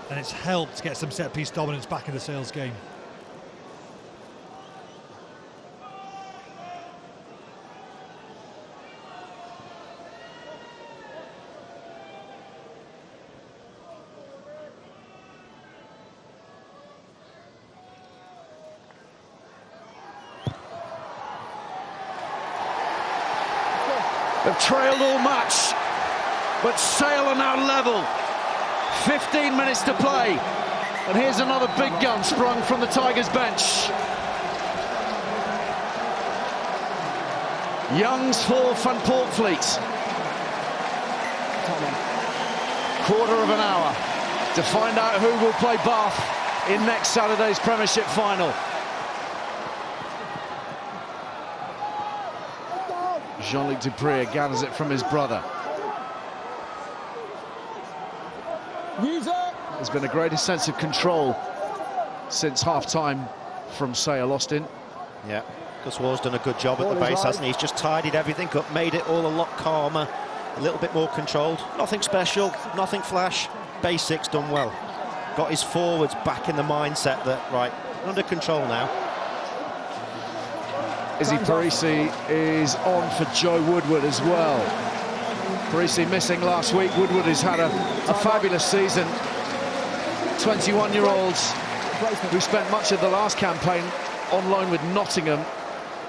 and it's helped get some set-piece dominance back in the Sales game. They've trailed all match, but Sale are now level. 15 minutes to play, and here's another big gun sprung from the Tigers bench. Youngs for Van Poortvliet. Quarter of an hour to find out who will play Bath in next Saturday's Premiership final. Jean-Luc Dupree gathers it from his brother. There's been a greater sense of control since half-time from Sale Austin. Yeah, because Ward's done a good job at the base, hasn't he? He's just tidied everything up, made it all a lot calmer, a little bit more controlled. Nothing special, nothing flash, basics done well. Got his forwards back in the mindset that, right, under control now. Izzy Perese is on for Joe Woodward as well. Perese missing last week. Woodward has had a fabulous season. 21-year-olds who spent much of the last campaign on loan with Nottingham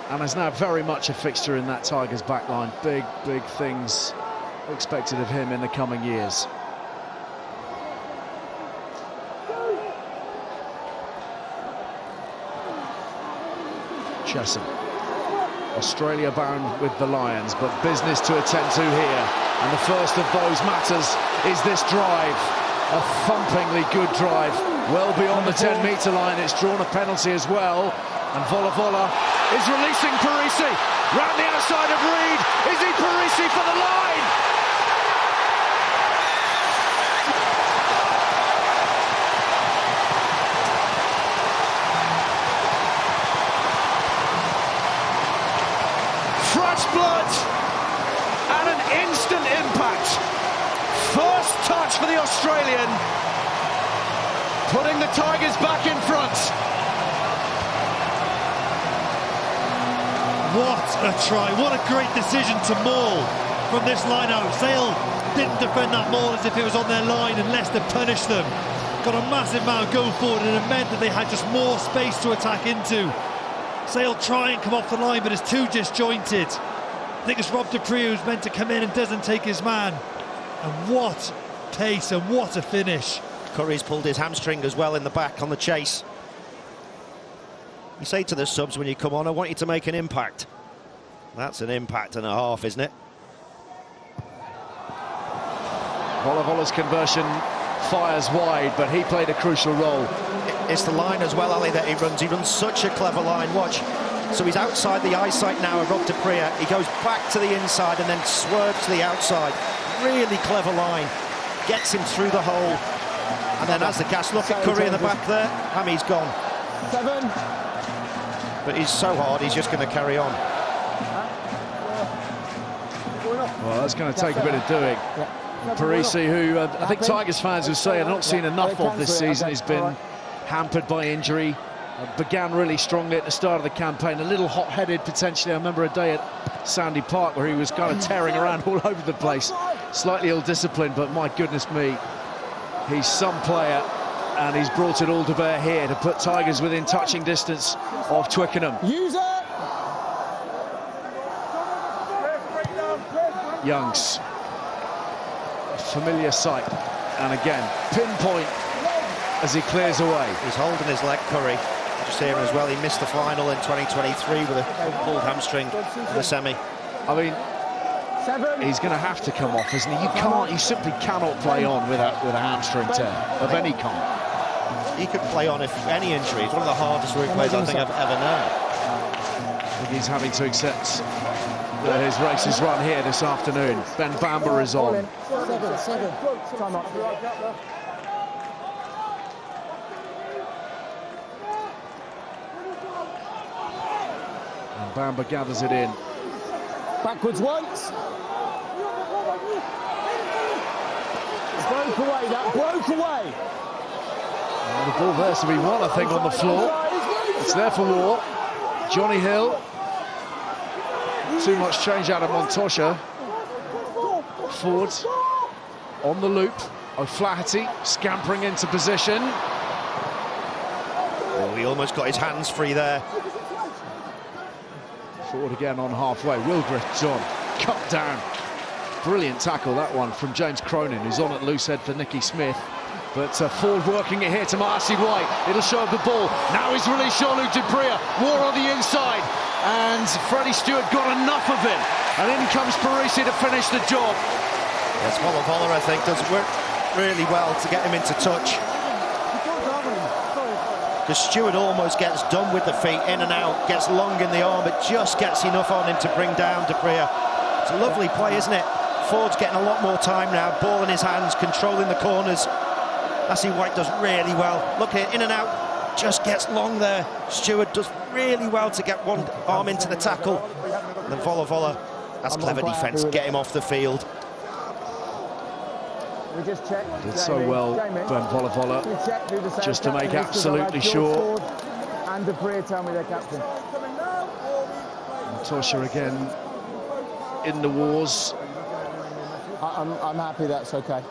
and is now very much a fixture in that Tigers backline. Big, big things expected of him in the coming years. Chesham. Australia bound with the Lions, but business to attend to here. And the first of those matters is this drive. A thumpingly good drive, well beyond the 10-metre line. It's drawn a penalty as well. And Vola is releasing Perese. Round the outside of Reed. Izzy Perese for the line. Fresh blood and an instant impact. First touch for the Australian, putting the Tigers back in front. What a try, what a great decision to maul from this line-out. Sale didn't defend that maul as if it was on their line, and Leicester punished them. Got a massive amount of go forward, and it meant that they had just more space to attack into. Sale try and come off the line, but it's too disjointed. I think it's Rob Dupree who's meant to come in and doesn't take his man. And what pace and what a finish. Curry's pulled his hamstring as well in the back on the chase. You say to the subs when you come on, I want you to make an impact. That's an impact and a half, isn't it? Volavola's conversion fires wide, but he played a crucial role. It's the line as well, Ali, that he runs. He runs such a clever line, watch. So he's outside the eyesight now of Rob Dupree. He goes back to the inside and then swerves to the outside. Really clever line. Gets him through the hole. And then as the gas, look at Curry in the back there. Hammy's gone. 7. But he's so hard, he's just going to carry on. Well, that's going to take a bit of doing. Perese, who I think Tigers fans would say have not seen enough of this season, has been hampered by injury. Began really strongly at the start of the campaign, a little hot-headed potentially. I remember a day at Sandy Park where he was kind of tearing around all over the place. Slightly ill-disciplined, but my goodness me, he's some player, and he's brought it all to bear here to put Tigers within touching distance of Twickenham. Use it! Youngs, a familiar sight, and again, pinpoint as he clears away. He's holding his leg, Curry. Just here as well, he missed the final in 2023 with a pulled hamstring in the semi. I mean, he's going to have to come off, isn't he? You simply cannot play on with a hamstring tear of any kind. He could play on if any injury. It's one of the hardest route plays I think I've ever known. I think he's having to accept that his race is run here this afternoon. Ben Bamber is on. 7. Time up. And Bamber gathers it in. Backwards once. Broke away, that broke away. And the ball there to be won, I think, on the floor. It's there for War. Johnny Hill. Too much change out of Montosha. Ford on the loop. O'Flaherty scampering into position. Oh, he almost got his hands free there. Ford again on halfway. Wilgrith, John, cut down. Brilliant tackle, that one, from James Cronin, who's on at loose head for Nicky Smith. But Ford working it here to Marcy White. It'll show up the ball. Now he's released Jean-Luc Dupree. War on the inside. And Freddie Stewart got enough of him. And in comes Perese to finish the job. Yes, Vola, I think, does work really well to get him into touch. Because Stewart almost gets done with the feet, in and out, gets long in the arm, but just gets enough on him to bring down Dupree. It's a lovely play, isn't it? Ford's getting a lot more time now, ball in his hands, controlling the corners. Marcy White does really well. Look here, in and out, just gets long there. Stewart does really well to get one arm into the tackle. And then Vola, that's clever defence, get him off the field. We just check. Did so well, Ben Vola, just to make absolutely sure. And Dupree tell me their captain. Montoya again in the wars. I'm happy that's okay.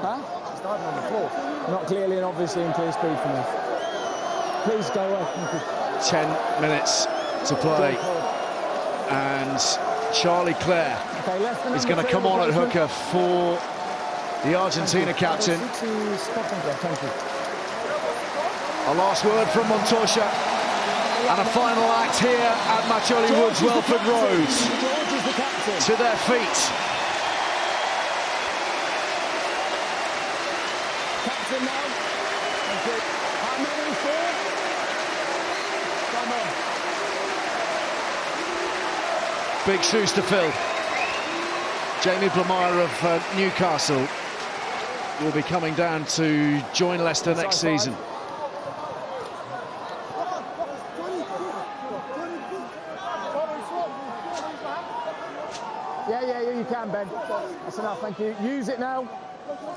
Huh? Starting on the floor. Not clearly and obviously in clear speed for me. Please go away. 10 minutes to play. And Charlie Clare is going to come on at hooker for the Argentina captain. A last word from Montoya. And a final act here at Matcholly Woods, Welford Road. To their feet. Captain now. How many? 4? Come on. Big shoes to fill. Jamie Blamire of Newcastle will be coming down to join Leicester next season. Yeah, you can, Ben. That's enough, thank you. Use it now.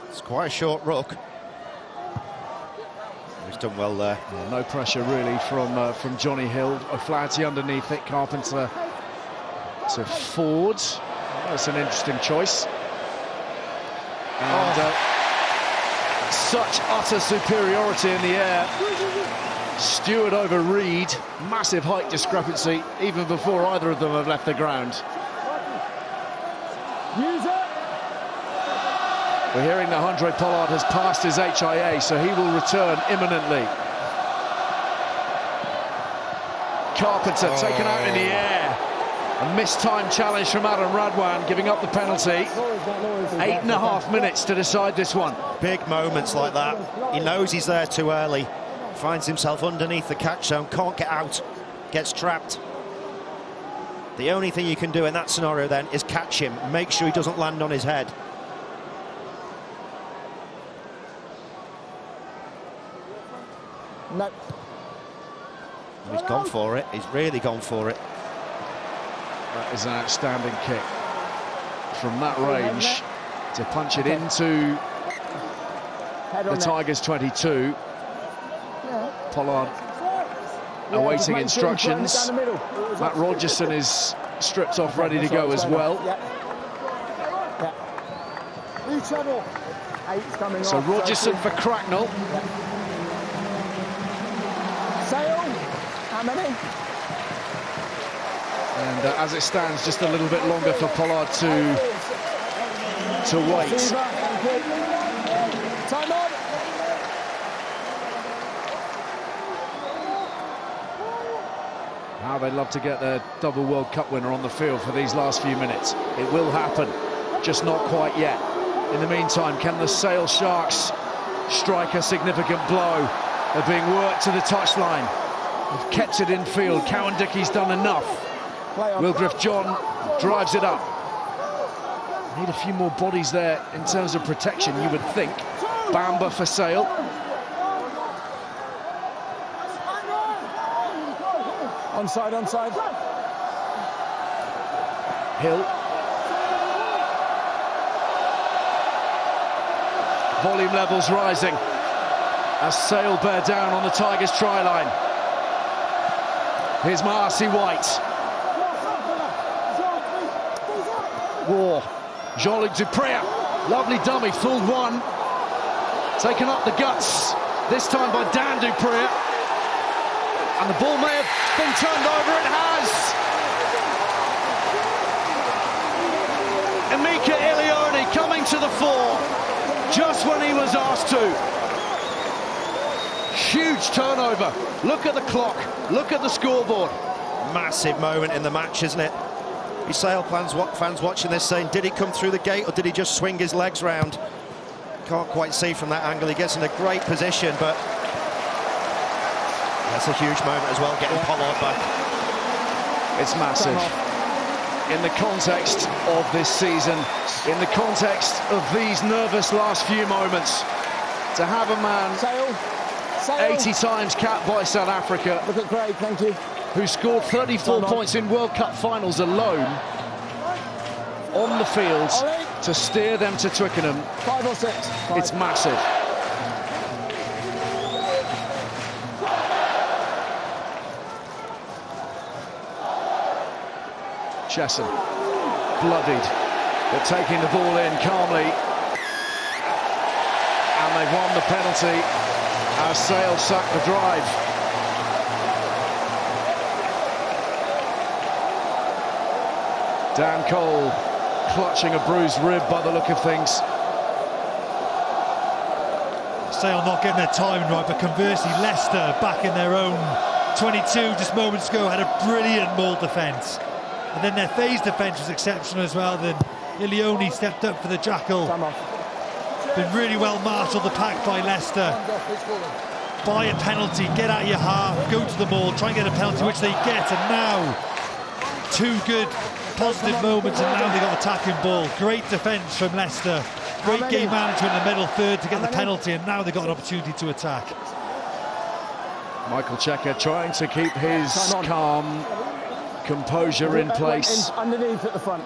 It's quite a short ruck. He's done well there. Yeah, no pressure really from Johnny Hill. O'Flaherty underneath it, Carpenter to Ford. That's an interesting choice. And such utter superiority in the air. Stewart over Reed. Massive height discrepancy even before either of them have left the ground. Use it. We're hearing that Andre Pollard has passed his HIA, so he will return imminently. Carpenter taken out in the air. A mistimed challenge from Adam Radwan, giving up the penalty. 8.5 minutes to decide this one. Big moments like that. He knows he's there too early. Finds himself underneath the catch zone, can't get out, gets trapped. The only thing you can do in that scenario then is catch him, make sure he doesn't land on his head. No. He's gone for it, he's really gone for it. That is an outstanding kick from that range to punch it into the Tigers 22. Pollard awaiting instructions. Matt Rogerson is stripped off, ready to go as well. So Rogerson for Cracknell. Sale, how many? And as it stands, just a little bit longer for Pollard to wait. Time on. How they'd love to get their double World Cup winner on the field for these last few minutes. It will happen, just not quite yet. In the meantime, can the Sale Sharks strike a significant blow? They're being worked to the touchline. They've kept it in field. Cowan-Dickey's done enough. Wilgriff John drives it up. Need a few more bodies there in terms of protection, you would think. Bamba for Sale. Onside, onside. Hill. Volume levels rising as Sale bear down on the Tigers' try line. Here's Maasi White. War. Jean-Luc Dupré. Lovely dummy, fooled one. Taken up the guts, this time by Dan Dupré. And the ball may have been turned over, it has! Emeka Ilioni coming to the fore, just when he was asked to. Huge turnover. Look at the clock, look at the scoreboard. Massive moment in the match, isn't it? Your Sale fans watching this saying, did he come through the gate or did he just swing his legs round? Can't quite see from that angle. He gets in a great position, but that's a huge moment as well, getting Pollard back. It's massive. In the context of this season, in the context of these nervous last few moments, to have a man 80 times capped by South Africa, look at Craig, thank you, who scored 34 points in World Cup finals alone, on the field to steer them to Twickenham. 5 or 6. 5. It's massive. Chesham, bloodied, but taking the ball in calmly. And they've won the penalty as Sale sacked the drive. Dan Cole clutching a bruised rib by the look of things. Sale not getting their timing right, but conversely Leicester back in their own 22 just moments ago had a brilliant maul defence. And then their phase defence was exceptional as well. Then Ilioni stepped up for the jackal. Been really well marshalled the pack by Leicester. Buy a penalty, get out of your half, go to the maul, try and get a penalty, which they get. And now, two good positive moments, and now they got attacking ball. Great defence from Leicester. Great game management in the middle third to get the penalty, and now they've got an opportunity to attack. Michael Checker trying to keep his calm composure in place. Underneath at the front.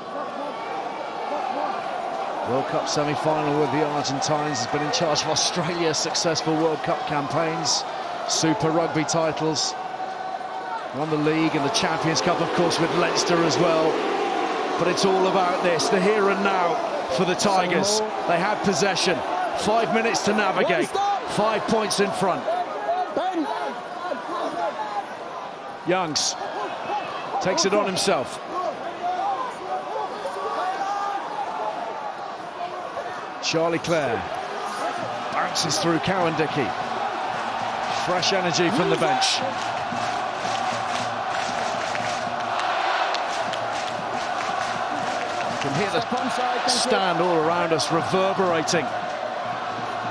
World Cup semi-final with the Argentines, has been in charge of Australia's successful World Cup campaigns, Super Rugby titles, won the league and the Champions Cup, of course, with Leicester as well. But it's all about this, the here and now for the Tigers. They had possession, 5 minutes to navigate, 5 points in front. Youngs takes it on himself. Charlie Clare bounces through Cowan-Dickey. Fresh energy from the bench. You can hear the stand all around us reverberating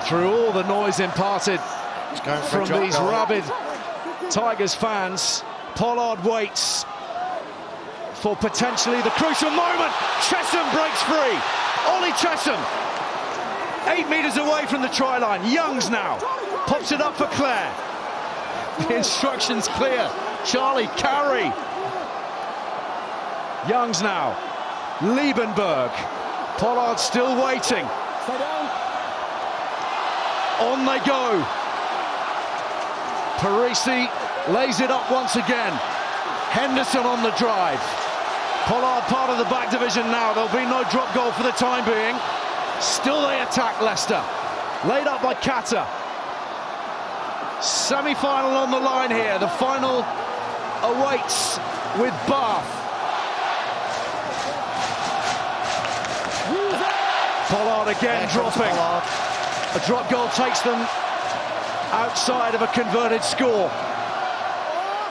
through all the noise imparted from these rabid Tigers fans. Pollard waits for potentially the crucial moment. Chesham breaks free. Ollie Chesham, 8 metres away from the try line. Youngs now pops it up for Clare. The instructions clear. Charlie, carry. Youngs now. Liebenberg. Pollard still waiting. On they go. Perese lays it up once again. Henderson on the drive. Pollard part of the back division now. There'll be no drop goal for the time being. Still they attack Leicester. Laid up by Kata. Semi-final on the line here. The final awaits with Bath. Pollard again dropping. A drop goal takes them outside of a converted score.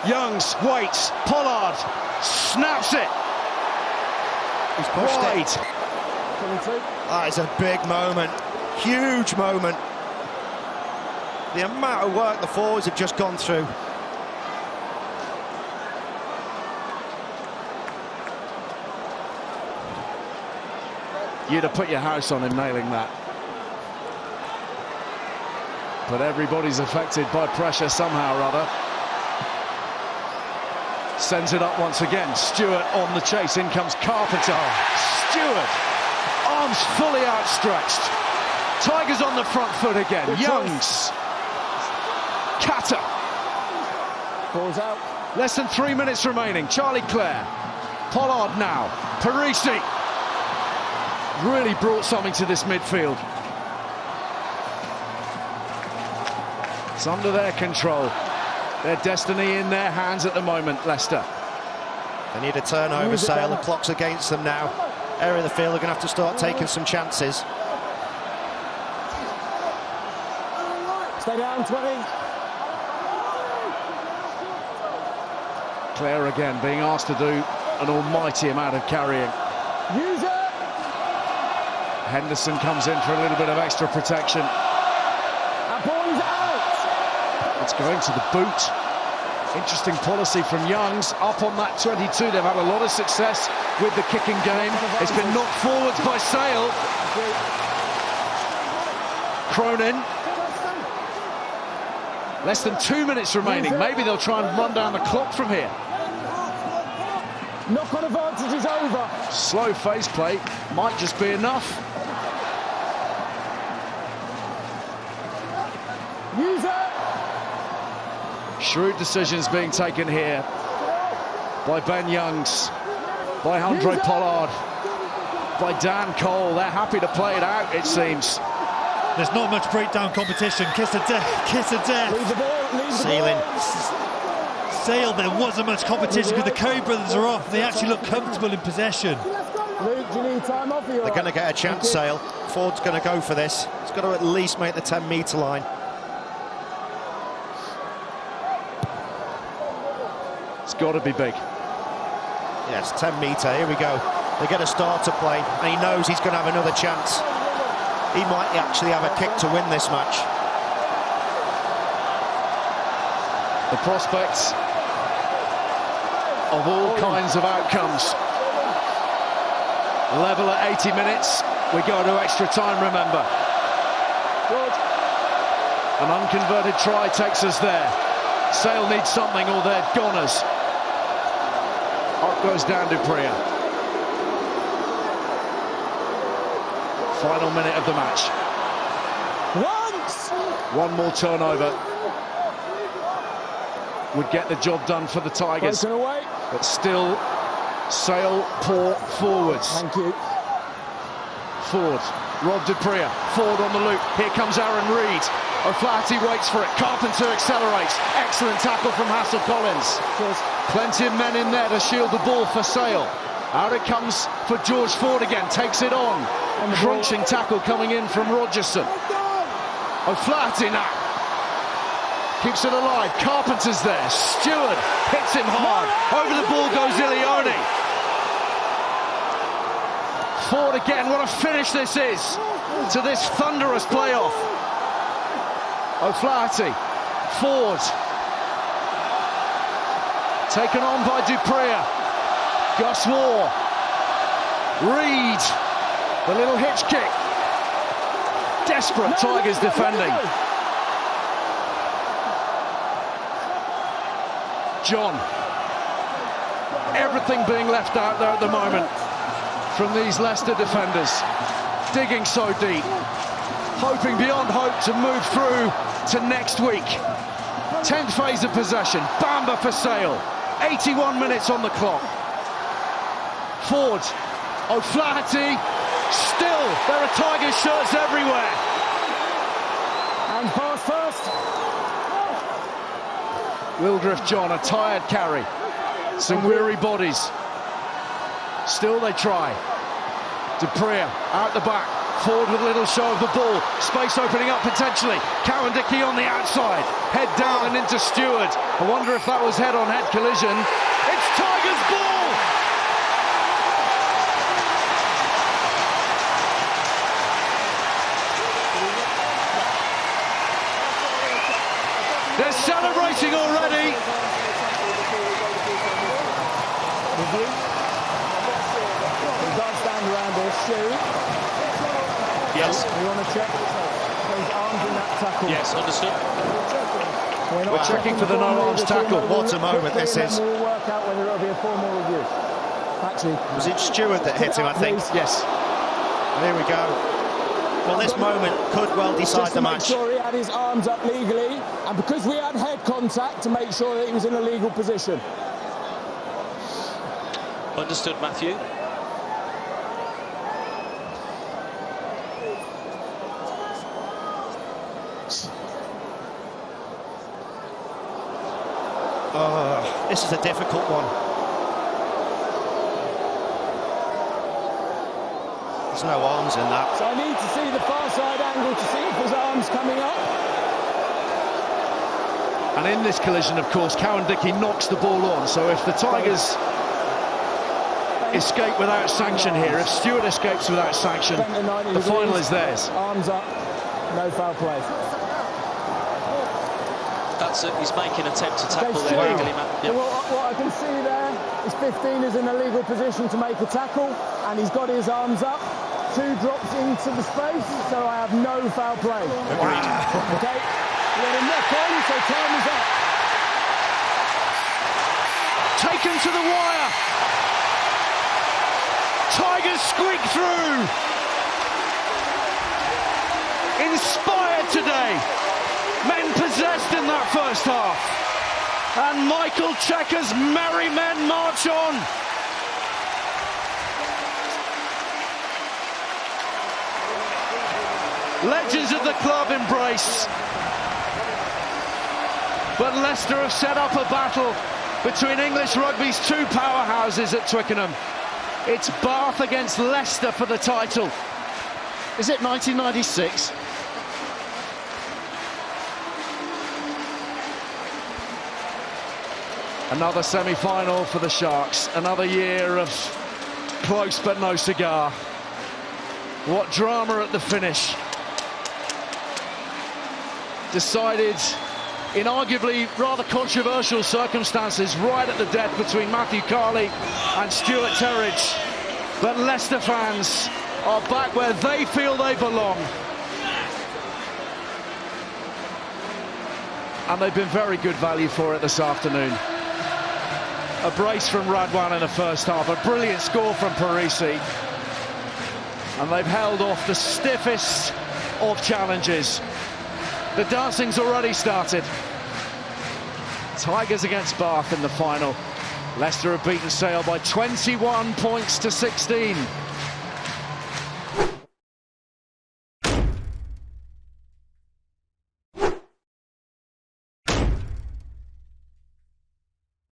Youngs waits. Pollard snaps it. He's pushed it. That is a big moment. Huge moment. The amount of work the forwards have just gone through. You'd have put your house on him nailing that. But everybody's affected by pressure somehow or other. Sends it up once again. Stewart on the chase. In comes Carpenter. Stewart, arms fully outstretched. Tigers on the front foot again. Youngs. Kata. Ball's out. Less than 3 minutes remaining. Charlie Clare. Pollard now. Perese. Really brought something to this midfield. It's under their control. Their destiny in their hands at the moment, Leicester. They need a turnover, Sale. The clock's against them now. Area of the field, they're going to have to start taking some chances. Stay down, 20. Clare again being asked to do an almighty amount of carrying. Use it. Henderson comes in for a little bit of extra protection. That ball is out. It's going to the boot. Interesting policy from Youngs. Up on that 22, they've had a lot of success with the kicking game. It's been knocked forwards by Sale. Cronin. Less than 2 minutes remaining. Maybe they'll try and run down the clock from here. Knock-on advantage is over. Slow face play might just be enough. Use it. Shrewd decisions being taken here by Ben Youngs. by Andre Pollard, by Dan Cole. They're happy to play it out, it seems. There's not much breakdown competition. Kiss of death, kiss of death. Leave the ball, leave the Ceiling. ball. Sale, there wasn't much competition because the Curry brothers are off. They actually look comfortable in possession. Luke, do you need time off? They're going to get a chance, Sale. Ford's going to go for this. He's got to at least make the 10-metre line. It's got to be big. Yes, 10-metre, here we go. They get a start to play, and he knows he's going to have another chance. He might actually have a kick to win this match. The prospects of all kinds of outcomes. Level at 80 minutes. We go to extra time, remember. An unconverted try takes us there. Sale needs something or they're goners. Up goes down Dupree. Final minute of the match. One more turnover would get the job done for the Tigers. But still, Sale poor forwards. Thank you. Ford, Rob Dupree, Ford on the loop. Here comes Aaron Reid. O'Flaherty waits for it. Carpenter accelerates. Excellent tackle from Hassel Collins. Plenty of men in there to shield the ball for Sale. Out it comes for George Ford again. Takes it on. Crunching tackle coming in from Rogerson. O'Flaherty now. Keeps it alive. Carpenter's there. Stewart hits him hard. Over the ball goes Ilioni. Ford again. What a finish this is to this thunderous playoff. O'Flaherty. Ford. Taken on by Dupree. Gus Waugh. Reid. The little hitch kick. Desperate Tigers defending. John. Everything being left out there at the moment from these Leicester defenders. Digging so deep. Hoping beyond hope to move through to next week. 10th phase of possession. Bamba for Sale. 81 minutes on the clock. Ford. O'Flaherty. Still, there are Tigers shirts everywhere. And pass first. Wildriff John, a tired carry. Some weary bodies. Still they try. Dupree out the back. Ford with a little show of the ball. Space opening up potentially. Cowan-Dickie on the outside. Head down and into Stewart. I wonder if that was head-on-head collision. It's Tigers' ball! They're celebrating already. He does stand around his shoe. Yes. We want to check his arms in that tackle. Yes, understood. We're checking for the no-arms tackle. What a moment this is. We'll work out whether it'll be a formal review. Actually, Was it Stewart that hit him, I think? Yes. There we go. Well, this moment could well decide just the to make match. sure he had his arms up legally, and because we had head contact, to make sure that he was in a legal position. Understood, Matthew. Oh, this is a difficult one. There's no arms in that. So I need to see the far side angle to see if his arm's coming up. And in this collision, of course, Cowan-Dickie knocks the ball on. So if the Tigers escape without sanction here, if Stewart escapes without sanction, the final is theirs. Arms up, no foul play. That's it. He's making an attempt to tackle there legally, Matt. So what I can see there is 15 is in a legal position to make a tackle, and he's got his arms up. 2 drops into the space, so I have no foul play. Agreed. Okay, we're going to knock on, so time is up. Taken to the wire. Tigers squeak through. Inspired today. Men possessed in that first half. And Michael Checker's merry men march on. Legends of the club embrace. But Leicester have set up a battle between English rugby's two powerhouses at Twickenham. It's Bath against Leicester for the title. Is it 1996? Another semi-final for the Sharks. Another year of close but no cigar. What drama at the finish. Decided in arguably rather controversial circumstances right at the death between Matthew Carley and Stuart Terridge. But Leicester fans are back where they feel they belong. And they've been very good value for it this afternoon. A brace from Radwan in the first half, a brilliant score from Perese. And they've held off the stiffest of challenges. The dancing's already started. Tigers against Bath in the final. Leicester have beaten Sale by 21 points to 16.